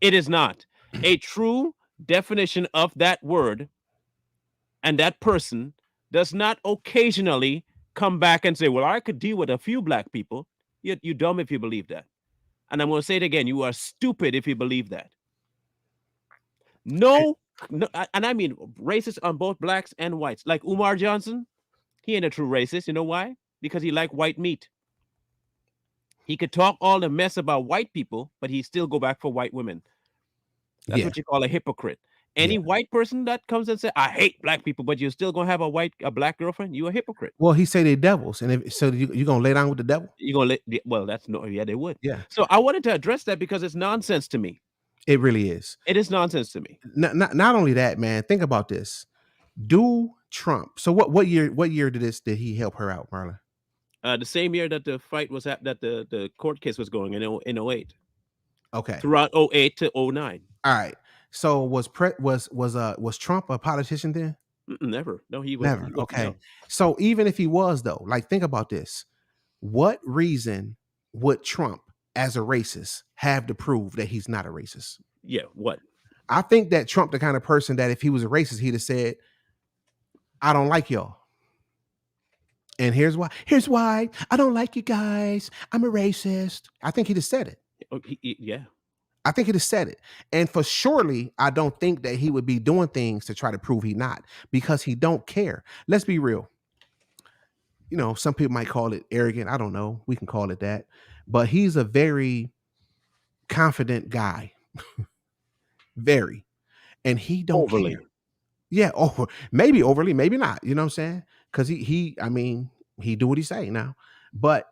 It is not. A true definition of that word and that person does not occasionally come back and say, well, I could deal with a few black people. You're dumb if you believe that. And I'm going to say it again. You are stupid if you believe that. No, no, and I mean racist on both blacks and whites. Like Umar Johnson, he ain't a true racist. You know why? Because he liked white meat. He could talk all the mess about white people, but he still go back for white women. That's Yeah. what you call a hypocrite. Yeah. Any white person that comes and say, "I hate black people," but you're still gonna have a black girlfriend, you a hypocrite. Well, he say they devils, and so you gonna lay down with the devil? You're gonna let well, that's no, yeah, they would. Yeah, So I wanted to address that because it's nonsense to me. it really is. It is nonsense to me. Not only that, man. Think about this. Do Trump. So what year did he help her out, Marlon? The same year that the fight was that the court case was going in 08. Okay. Throughout 08 to 09. All right. So was Trump a politician then? Never. No, Never. he was Okay. no. So even if he was though, like think about this. What reason would Trump as a racist have to prove that he's not a racist? Yeah, what? I think that Trump the kind of person that if he was a racist, he'd have said, I don't like y'all. And here's why. Here's why. I don't like you guys. I'm a racist. I think he'd have said it. Oh, yeah. I think he'd have said it. And for surely, I don't think that he would be doing things to try to prove he not because he don't care. Let's be real. Some people might call it arrogant. I don't know. We can call it that. But he's a very confident guy. Very. And he don't Overly. care. Yeah, maybe overly, maybe not. You know what I'm saying? Because I mean, he do what he say now. But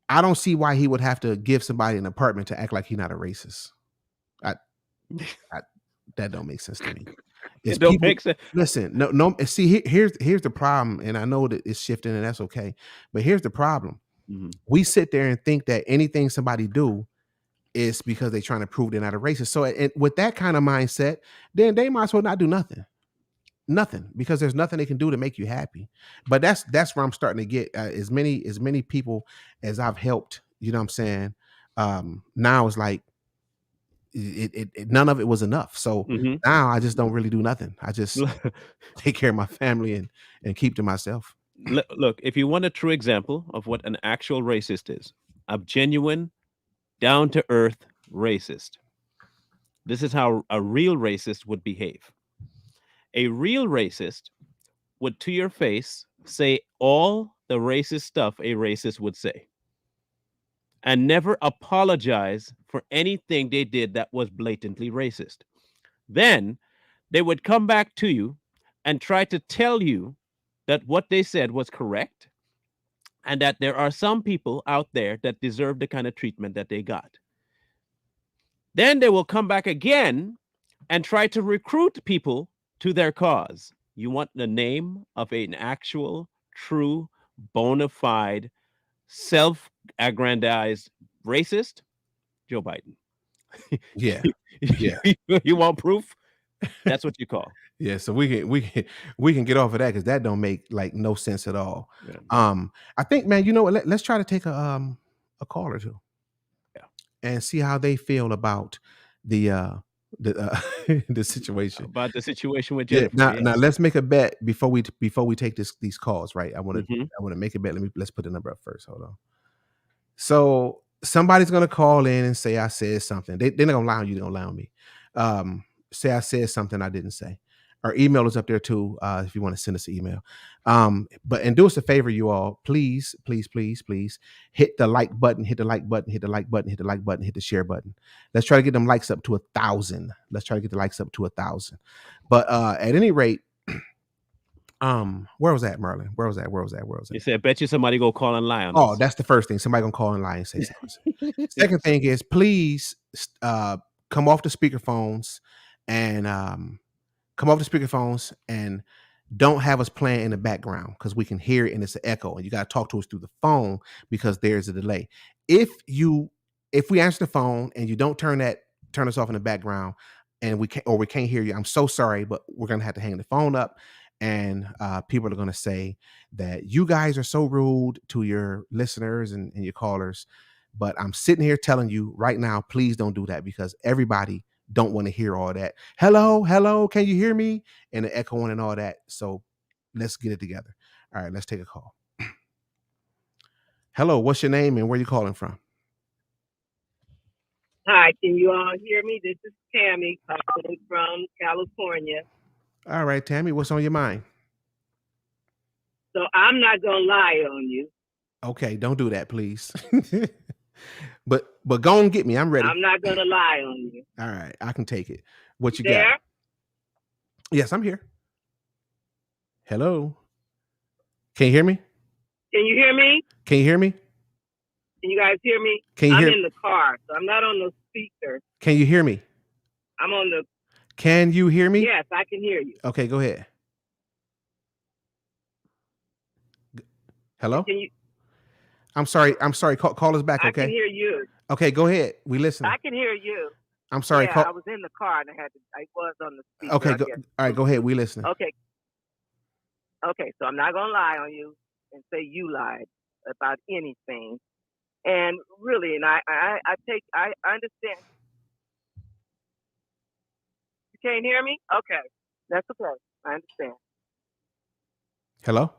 I don't see why he would have to give somebody an apartment to act like he's not a racist. I, I That don't make sense to me. It's It don't people make sense. listen, no, see, here's the problem, and I know that it's shifting, and that's okay, but here's the problem. Mhm. We sit there and think that anything somebody do is because they're trying to prove they're not a racist. So, with that kind of mindset, then they might as well not do nothing. Nothing, because there's nothing they can do to make you happy. But that's where I'm starting to get as many people as I've helped, you know what I'm saying? Now it's like none of it was enough. So Mhm. now I just don't really do nothing. I just take care of my family and keep to myself. Look, if you want a true example of what an actual racist is, a genuine, down to earth racist, this is how a real racist would behave. A real racist would, to your face, say all the racist stuff a racist would say and never apologize for anything they did that was blatantly racist. Then they would come back to you and try to tell you that what they said was correct and that there are some people out there that deserve the kind of treatment that they got. Then they will come back again and try to recruit people to their cause. You want the name of an actual, true, bona fide, self aggrandized racist? Joe Biden. Yeah. Yeah. You want proof? That's what you call. Yeah. So we can get off of that because that don't make like no sense at all. Yeah. I think, man, you know what? Let's try to take a call or two Yeah. and see how they feel about the the situation. About the situation with Yeah. Jennifer. Now Yes. let's make a bet before we take these calls. Right. I want to Hmm. I want to make a bet. Let's put the number up first. Hold on. So somebody's gonna call in and say I said something. They're not gonna lie on you. They're gonna lie on me. Say I said something I didn't say. Our email is up there too. If you want to send us an email. But and do us a favor, you all. Please, please, please, please hit the like button. Hit the like button. Hit the like button. Hit the like button. Hit the share button. Let's try to get them likes up to 1,000. Let's try to get the likes up to 1,000. But at any rate, where was that, Merlin? Where was that? Where was that? Where was You that? said, bet you somebody go call and lie on Oh, us. that's the first thing. Somebody gonna call and lie and say something. Second thing is, please come off the speakerphones and come off the speakerphones and don't have us playing in the background because we can hear it and it's an echo, and you got to talk to us through the phone because there's a delay. If we answer the phone and you don't turn us off in the background and we can't hear you, I'm so sorry, but we're gonna have to hang the phone up, and people are gonna say that you guys are so rude to your listeners and your callers. But I'm sitting here telling you right now, please don't do that because everybody don't want to hear all that. Hello, hello, can you hear me? And the echoing and all that. So let's get it together. All right, let's take a call. Hello, what's your name and where you calling from? Hi, can you all hear me? This is Tammy calling from California. All right, Tammy, what's on your mind? So I'm not gonna lie on you. Okay, don't do that, please. but go and get me. I'm ready. I'm not gonna lie on you. All right, I can take it. What you got? There? Yes, I'm here. Hello. Can you hear me? Can you hear me? Can you hear me? Can you guys hear me? Can you I'm hear? in the car, so I'm not on the speaker. Can you hear me? I'm on the. Can you hear me? Yes, I can hear you. Okay, go ahead. Hello. Can you? I'm sorry. Call us back. I can Okay. hear you. Okay, go ahead. We listening. I can hear you. I'm sorry. Yeah, I was in the car and I was on the speaker. Okay. I Go, guess. all right. Go ahead. We listening. Okay. Okay, so I'm not gonna lie on you and say you lied about anything. And really, and I understand. You can't hear me? Okay. That's okay. I understand. Hello.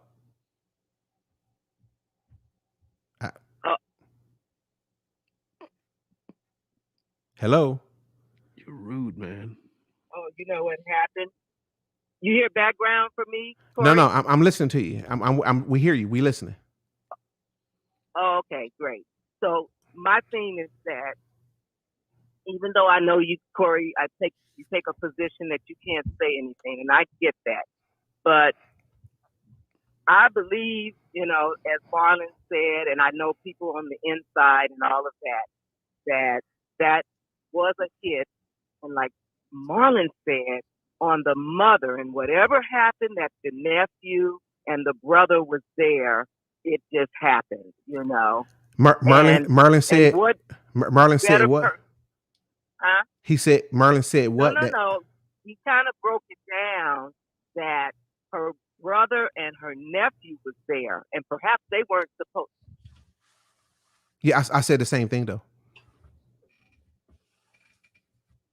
Hello. You're rude, man. Oh, you know what happened? You hear background from me, No, Corey? I'm listening to you. We hear you. We listening. Oh, okay, great. So my thing is that even though I know you, Corey, you take a position that you can't say anything, and I get that. But I believe, as Marlon said, and I know people on the inside and all of that, that was a hit. And like Marlon said on the mother, and whatever happened that the nephew and the brother was there, it just happened, And Marlon and said what Marlon said better what? huh? He said Marlon said No, what no, that no. He kind of broke it down that her brother and her nephew was there, and perhaps they weren't supposed. Yeah, I said the same thing though.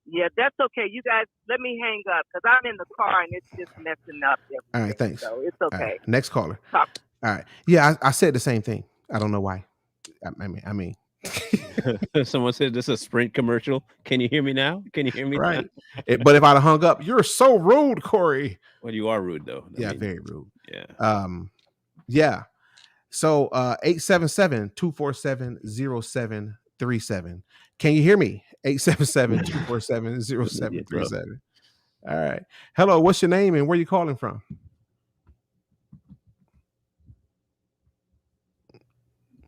Yeah, that's okay. You guys, let me hang up because I'm in the car and it's just messing up everything. All right, thanks. So it's All okay. right, next caller. Talk. All right. Yeah, I said the same thing. I don't know why. I mean Someone said this is a Sprint commercial. Can you hear me now? Can you hear me now? right. But if I'd have hung up, you're so rude, Corey. Well, you are rude though. Yeah, very rude. Yeah. Yeah. So 877-247-0737. Can you hear me? 877-247-0737. All right. Hello, what's your name and where you calling from?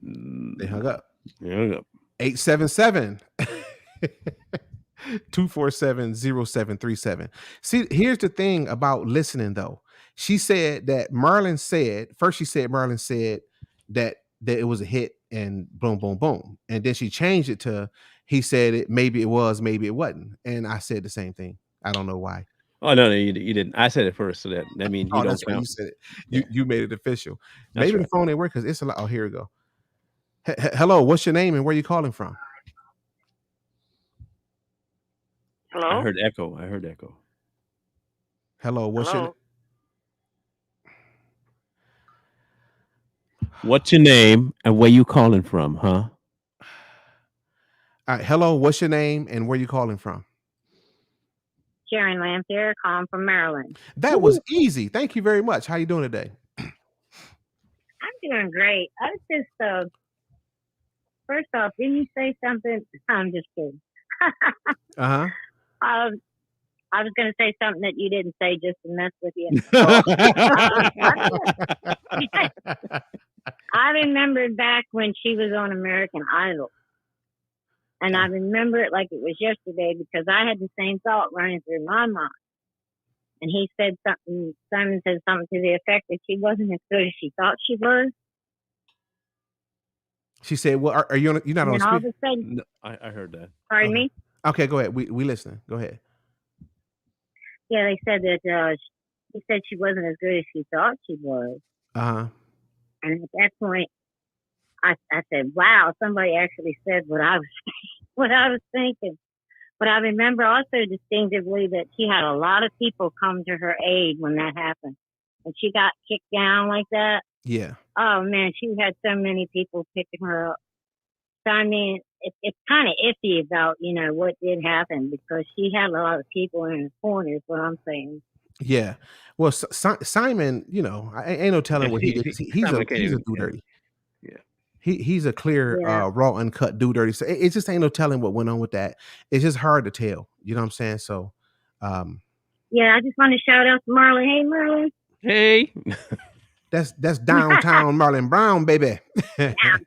They hung up. 877 247-0737. See, here's the thing about listening though. She said that Marlon said that it was a hit and boom, boom, boom. And then she changed it to he said it, maybe it was, maybe it wasn't. And I said the same thing. I don't know why. Oh no, you didn't. I said it first, so that means you don't that's count. What you said it. You made it official. That's Maybe right. the phone ain't work because it's a lot. Oh, here we go. Hello, what's your name and where you calling from? Hello. I heard echo. Hello, what's your name and where you calling from, huh? All right. Hello, what's your name and where you calling from? Sharon Lamphere, calling from Maryland. That was easy. Thank you very much. How you doing today? I'm doing great. I was just first off, didn't you say something? I'm just kidding. Uh-huh. I was going to say something that you didn't say just to mess with you. I remembered back when she was on American Idol. And I remember it like it was yesterday because I had the same thought running through my mind. And he said something, Simon said something to the effect that she wasn't as good as she thought she was. She said, well, are you you're not on all speaker? of a sudden, No, I heard that. Pardon me? Okay, go ahead. We listening. Go ahead. Yeah, they said that he said she wasn't as good as she thought she was. Uh-huh. And at that point, I said, wow, somebody actually said what I was thinking. But I remember also distinctively that she had a lot of people come to her aid when that happened. And she got kicked down like that. Yeah. Oh, man, she had so many people picking her up. So, I mean, it's kind of iffy about, what did happen because she had a lot of people in the corner is what I'm saying. Yeah. Well, Simon, I ain't no telling what he did. He's a do dirty. Yeah. He's a clear, raw, uncut do dirty. So it just ain't no telling what went on with that. It's just hard to tell. You know what I'm saying? So, yeah, I just want to shout out to Marlon. Hey, Marlon. Hey. That's downtown Marlon Brown, baby. Downtown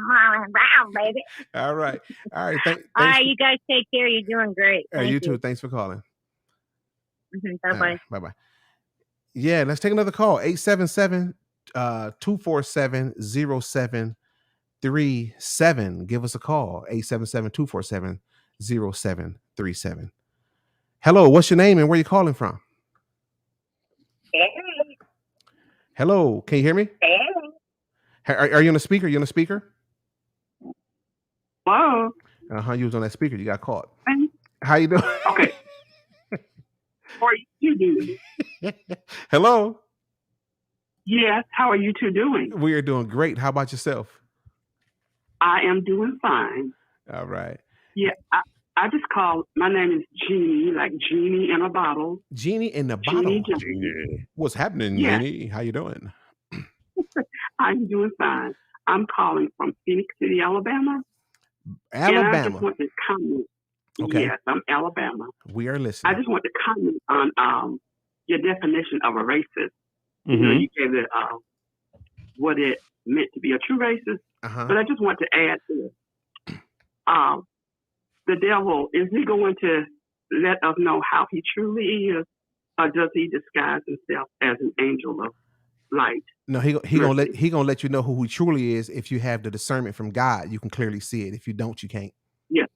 Marlon Brown, baby. All right. All right. All right, you guys take care. You're doing great. You too. Thanks for calling. Bye-bye. Right, bye-bye. Yeah, let's take another call. 877-247-0737. Give us a call. 877-247-0737. Hello, what's your name and where you calling from? Hey. Hello, can you hear me? Hey. Are you on a speaker? You on a speaker? Hello. You was on that speaker. You got caught. How you doing? Okay. How are you doing? Hello. Yes. How are you two doing? We are doing great. How about yourself? I am doing fine. All right. Yeah. I just called. My name is Jeannie, like Genie in a bottle. Genie in the bottle. Genie. What's happening, Yeah. Genie? How you doing? I'm doing fine. I'm calling from Phoenix City, Alabama. Alabama. And I just want to comment. Okay. Yes, I'm Alabama. We are listening. I just want to comment on your definition of a racist. Mm-hmm. You gave it what it meant to be a true racist. Uh-huh. But I just want to add to it. The devil, is he going to, let us know how he truly is, or does he disguise himself as an angel of light? No, he gonna let you know who he truly is. If you have the discernment from God, you can clearly see it. If you don't, you can't. Yes,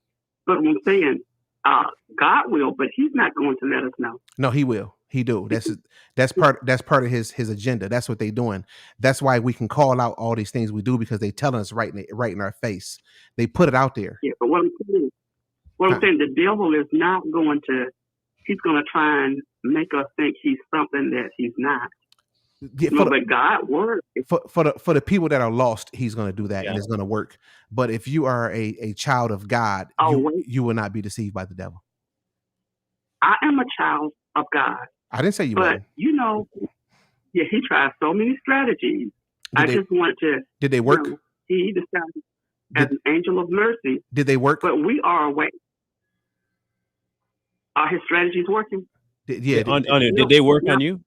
but I'm saying God will, but he's not going to let us know. No, he will. He do. That's part of his agenda. That's what they doing. That's why we can call out all these things we do, because they telling us right in our face. They put it out there. Yeah, but what I'm saying, the devil is not going to. He's going to try and make us think he's something that he's not. Yeah, but God works for the people that are lost. He's going to do that, Yeah. and it's going to work. But if you are a child of God, you will not be deceived by the devil. I am a child of God. I didn't say you but weren't. You know, yeah, he tries so many strategies. Just want to. Did they work? You know, he decided as an angel of mercy. Did they work? But we are awake. Are his strategies working? Did they work on you?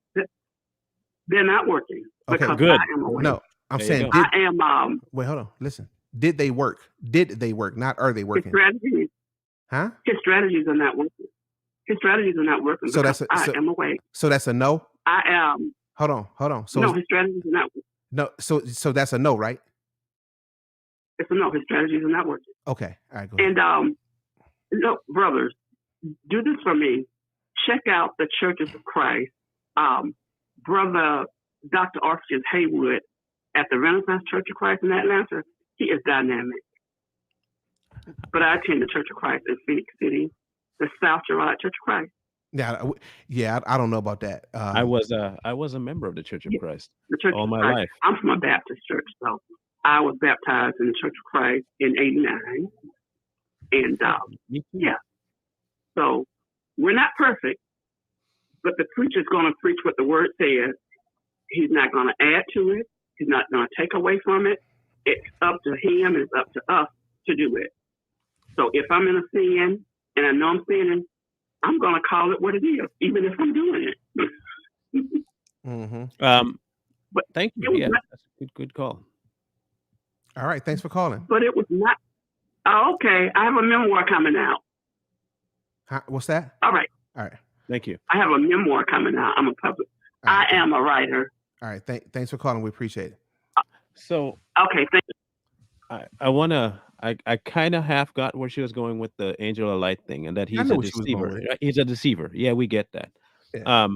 They're not working. Okay, good. No, I'm saying I am. Wait, hold on. Listen. Did they work? Did they work? Not are they working? His strategies. Huh? His strategies are not working. His strategies are not working. So I am awake. So that's a no. I am. Hold on. So no, his strategies are not working. No. So that's a no, right? It's a no. His strategies are not working. Okay. All right. Go ahead. And look, brothers, do this for me. Check out the Churches of Christ. Brother Dr. Archie Haywood at the Renaissance Church of Christ in Atlanta, he is dynamic. But I attend the Church of Christ in Phoenix City, the South Girard Church of Christ. Yeah, I don't know about that. I was a member of the Church of Christ all my life. I'm from a Baptist church, so I was baptized in the Church of Christ in '89, and yeah. So we're not perfect, but the preacher's going to preach what the Word says. He's not going to add to it. He's not going to take away from it. It's up to him. It's up to us to do it. So if I'm in a sin and I know I'm sinning, I'm going to call it what it is, even if I'm doing it. Mm-hmm. But thank you. Yeah, that's a good call. All right, thanks for calling. But it was not. Oh, okay, I have a memoir coming out. What's that? All right. Thank you. I have a memoir coming out. I'm a public. I am a writer. All right. Thanks for calling. We appreciate it. So okay, thank you. I kind of half got where she was going with the angel of light thing, and that he's a deceiver. He's a deceiver. Yeah, we get that. Yeah.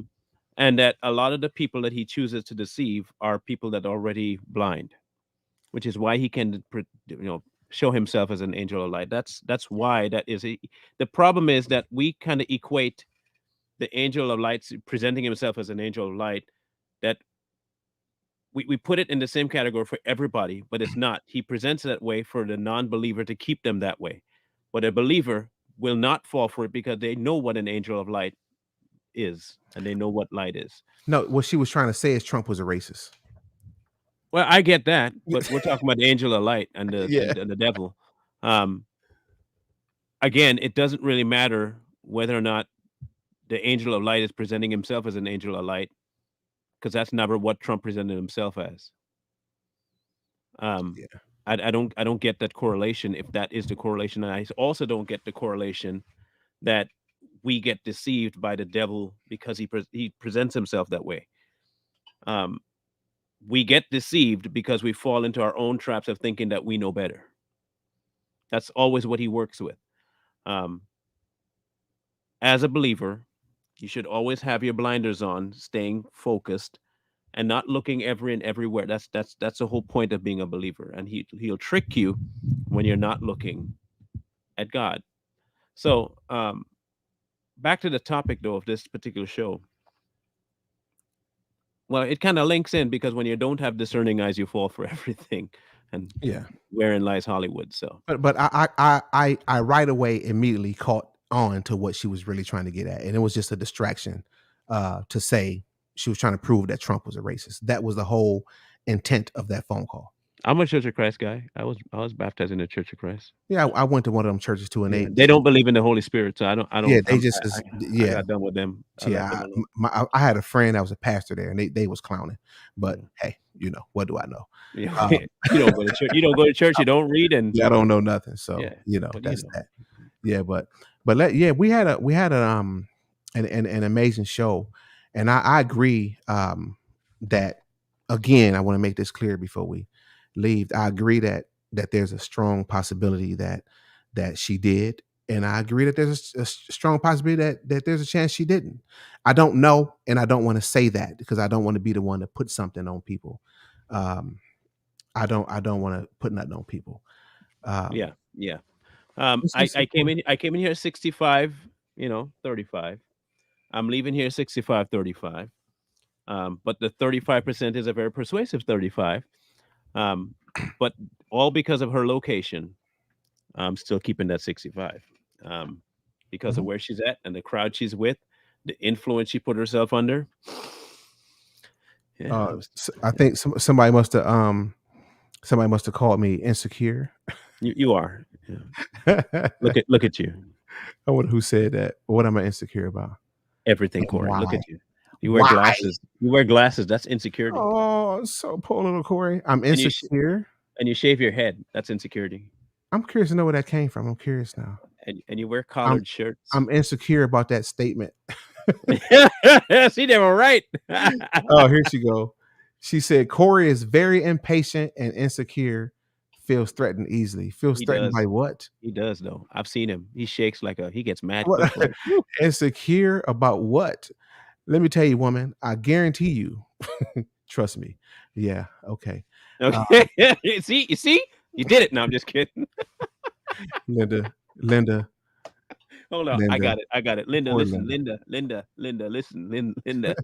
And that a lot of the people that he chooses to deceive are people that are already blind, which is why he can, show himself as an angel of light. That's why that is. The problem is that we kind of equate the angel of light presenting himself as an angel of light, that we put it in the same category for everybody, but it's not. He presents it that way for the non-believer to keep them that way. But a believer will not fall for it because they know what an angel of light is, and they know what light is. No, what she was trying to say is Trump was a racist. Well, I get that, but we're talking about the angel of light and the devil. Again, it doesn't really matter whether or not the angel of light is presenting himself as an angel of light, because that's never what Trump presented himself as. I don't get that correlation, if that is the correlation. And I also don't get the correlation that we get deceived by the devil because he presents himself that way. We get deceived because we fall into our own traps of thinking that we know better. That's always what he works with. As a believer, you should always have your blinders on, staying focused and not looking everywhere. That's the whole point of being a believer. And he'll trick you when you're not looking at God. So back to the topic, though, of this particular show. Well, it kind of links in, because when you don't have discerning eyes, you fall for everything. And wherein lies Hollywood. So, but I right away immediately caught on to what she was really trying to get at, and it was just a distraction to say she was trying to prove that Trump was a racist. That was the whole intent of that phone call. I'm a Church of Christ guy. I was baptized in the Church of Christ. Yeah, I went to one of them churches 2 and 8. They don't believe in the Holy Spirit, so I don't. Yeah, I got done with them. I had a friend that was a pastor there, and they was clowning. But hey, what do I know? You don't go to church. You don't go to church. You don't read, and I don't know nothing. So that's that. Yeah, but But we had an amazing show, and I agree that again I want to make this clear before we leave. I agree that there's a strong possibility that she did, and I agree that there's a strong possibility that there's a chance she didn't. I don't know, and I don't want to say that because I don't want to be the one to put something on people. Um, I don't want to put nothing on people. Yeah, Um, yeah. let's I, just I came in I came in here 65, 35. I'm leaving here 65, 35. But the 35% is a very persuasive 35. Um, but all because of her location, I'm still keeping that 65. Because of Mhm. where she's at and the crowd she's with, the influence she put herself under. Yeah, I think somebody must have called me insecure. you are. Yeah. I Look at you. wonder who said that. What am I insecure about? Everything, And Corey. Look why? at you. You wear Why? glasses. You wear glasses. That's insecurity. Oh, so poor little Corey. I'm And insecure. and you shave your head. That's insecurity. I'm curious to know where that came from. I'm curious now. And you wear I'm collared shirts. I'm insecure about that statement. See, they were right. Oh, here she go. She said Corey is very impatient and insecure, feels threatened easily. Feels He threatened by does. what? He does though. I've seen him. He shakes he gets mad What quick. Like, whew. insecure about what? Let me tell you, woman, I guarantee you. Trust me. Yeah, okay. Uh, Okay. You see? You did it. No, I'm just kidding. Linda, Hold on. I Linda, got it. I got it. Linda, poor listen. Linda. Linda, listen. Linda.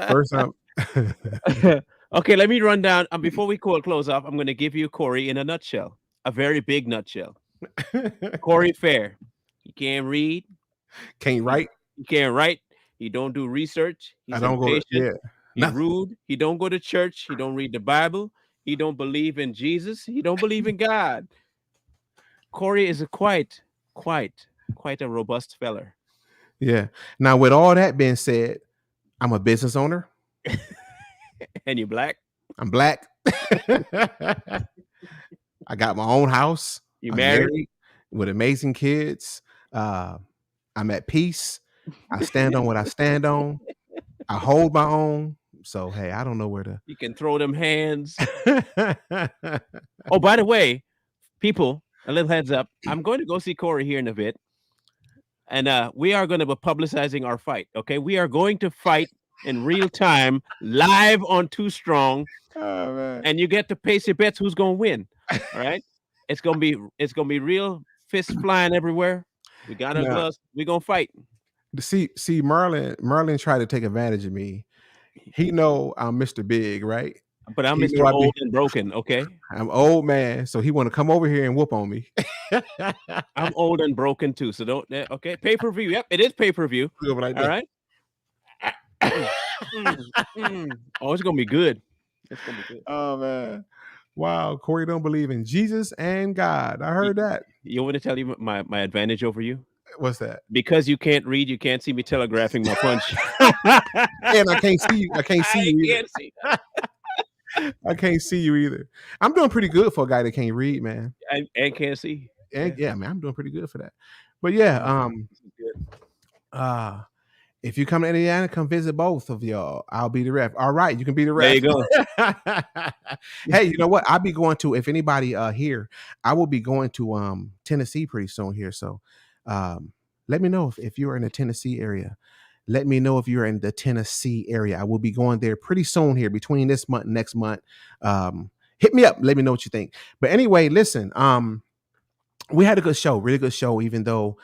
First I'm Okay, let me run down. Before we close off, I'm going to give you Corey in a nutshell, a very big nutshell. Corey Fair. He can't read. can't write. He can't write. He don't do research. I He's don't go to impatient. He nothing. rude. He don't go to church. He don't read the Bible. He don't believe in Jesus. He don't believe in God. Corey is quite a robust feller. Yeah. Now, with all that being said, I'm a business owner. And you black. I'm black. I got my own house. You I'm married. with amazing kids. I'm at peace. I stand on what I stand on. I hold my own. So hey, I don't know where to. You can throw them hands. Oh, by the way, people, a little heads up. I'm going to go see Corey here in a bit. And we are going to be publicizing our fight. Okay. We are going to fight in real time, live on Too Strong. Oh, man. And you get to place your bets who's going to win. All right. It's gonna be real fists flying everywhere. We got our gloves. We're gonna fight. See, Merlin tried to take advantage of me. He know I'm Mr. Big, right? But I'm He Mr. know Old and Broken, okay? I'm old man, so he want to come over here and whoop on me. I'm old and broken too, so don't. Okay, pay-per-view. Yep, it is pay-per-view. All right. Oh, it's gonna be good. It's gonna be good. Oh man. Wow, Corey don't believe in Jesus and God. I heard that. You want me to tell you my advantage over you? What's that? Because you can't read, you can't see me telegraphing my punch. And I can't see you. I can't see you either. I can't see you either. I'm doing pretty good for a guy that can't read, man. And can't see. And yeah, man, I'm doing pretty good for that. But yeah, if you come to Indiana, come visit both of y'all. I'll be the ref. All right, you can be the ref. There you go. Hey, you know what? I'll be going to, if anybody here, I will be going to Tennessee pretty soon here. So let me know if you're in the Tennessee area. Let me know if you're in the Tennessee area. I will be going there pretty soon here between this month and next month. Hit me up. Let me know what you think. But anyway, listen, we had a good show, really good show, even though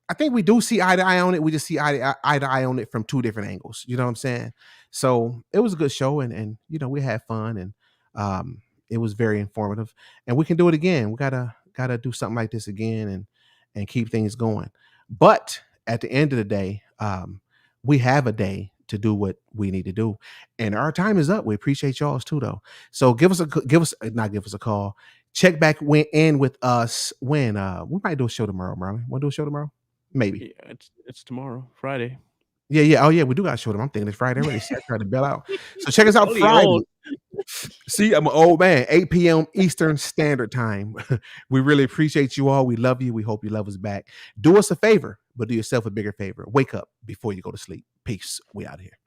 I think we do see eye to eye on it. We just see eye to eye on it from two different angles. You know what I'm saying? So it was a good show, and we had fun, and it was very informative. And we can do it again. We gotta do something like this again, and keep things going. But at the end of the day, we have a day to do what we need to do, and our time is up. We appreciate y'all's too, though. So not give us a call. Check back in with us when we might do a show tomorrow, Marlon. Want to do a show tomorrow? Maybe. Yeah, it's tomorrow, Friday. Yeah. Oh, yeah, we do got to show them. I'm thinking it's Friday already. See, I tried to bail out. So check us out Only Friday. old. See, I'm an old man. 8 p.m. Eastern Standard Time. We really appreciate you all. We love you. We hope you love us back. Do us a favor, but do yourself a bigger favor. Wake up before you go to sleep. Peace. We out here.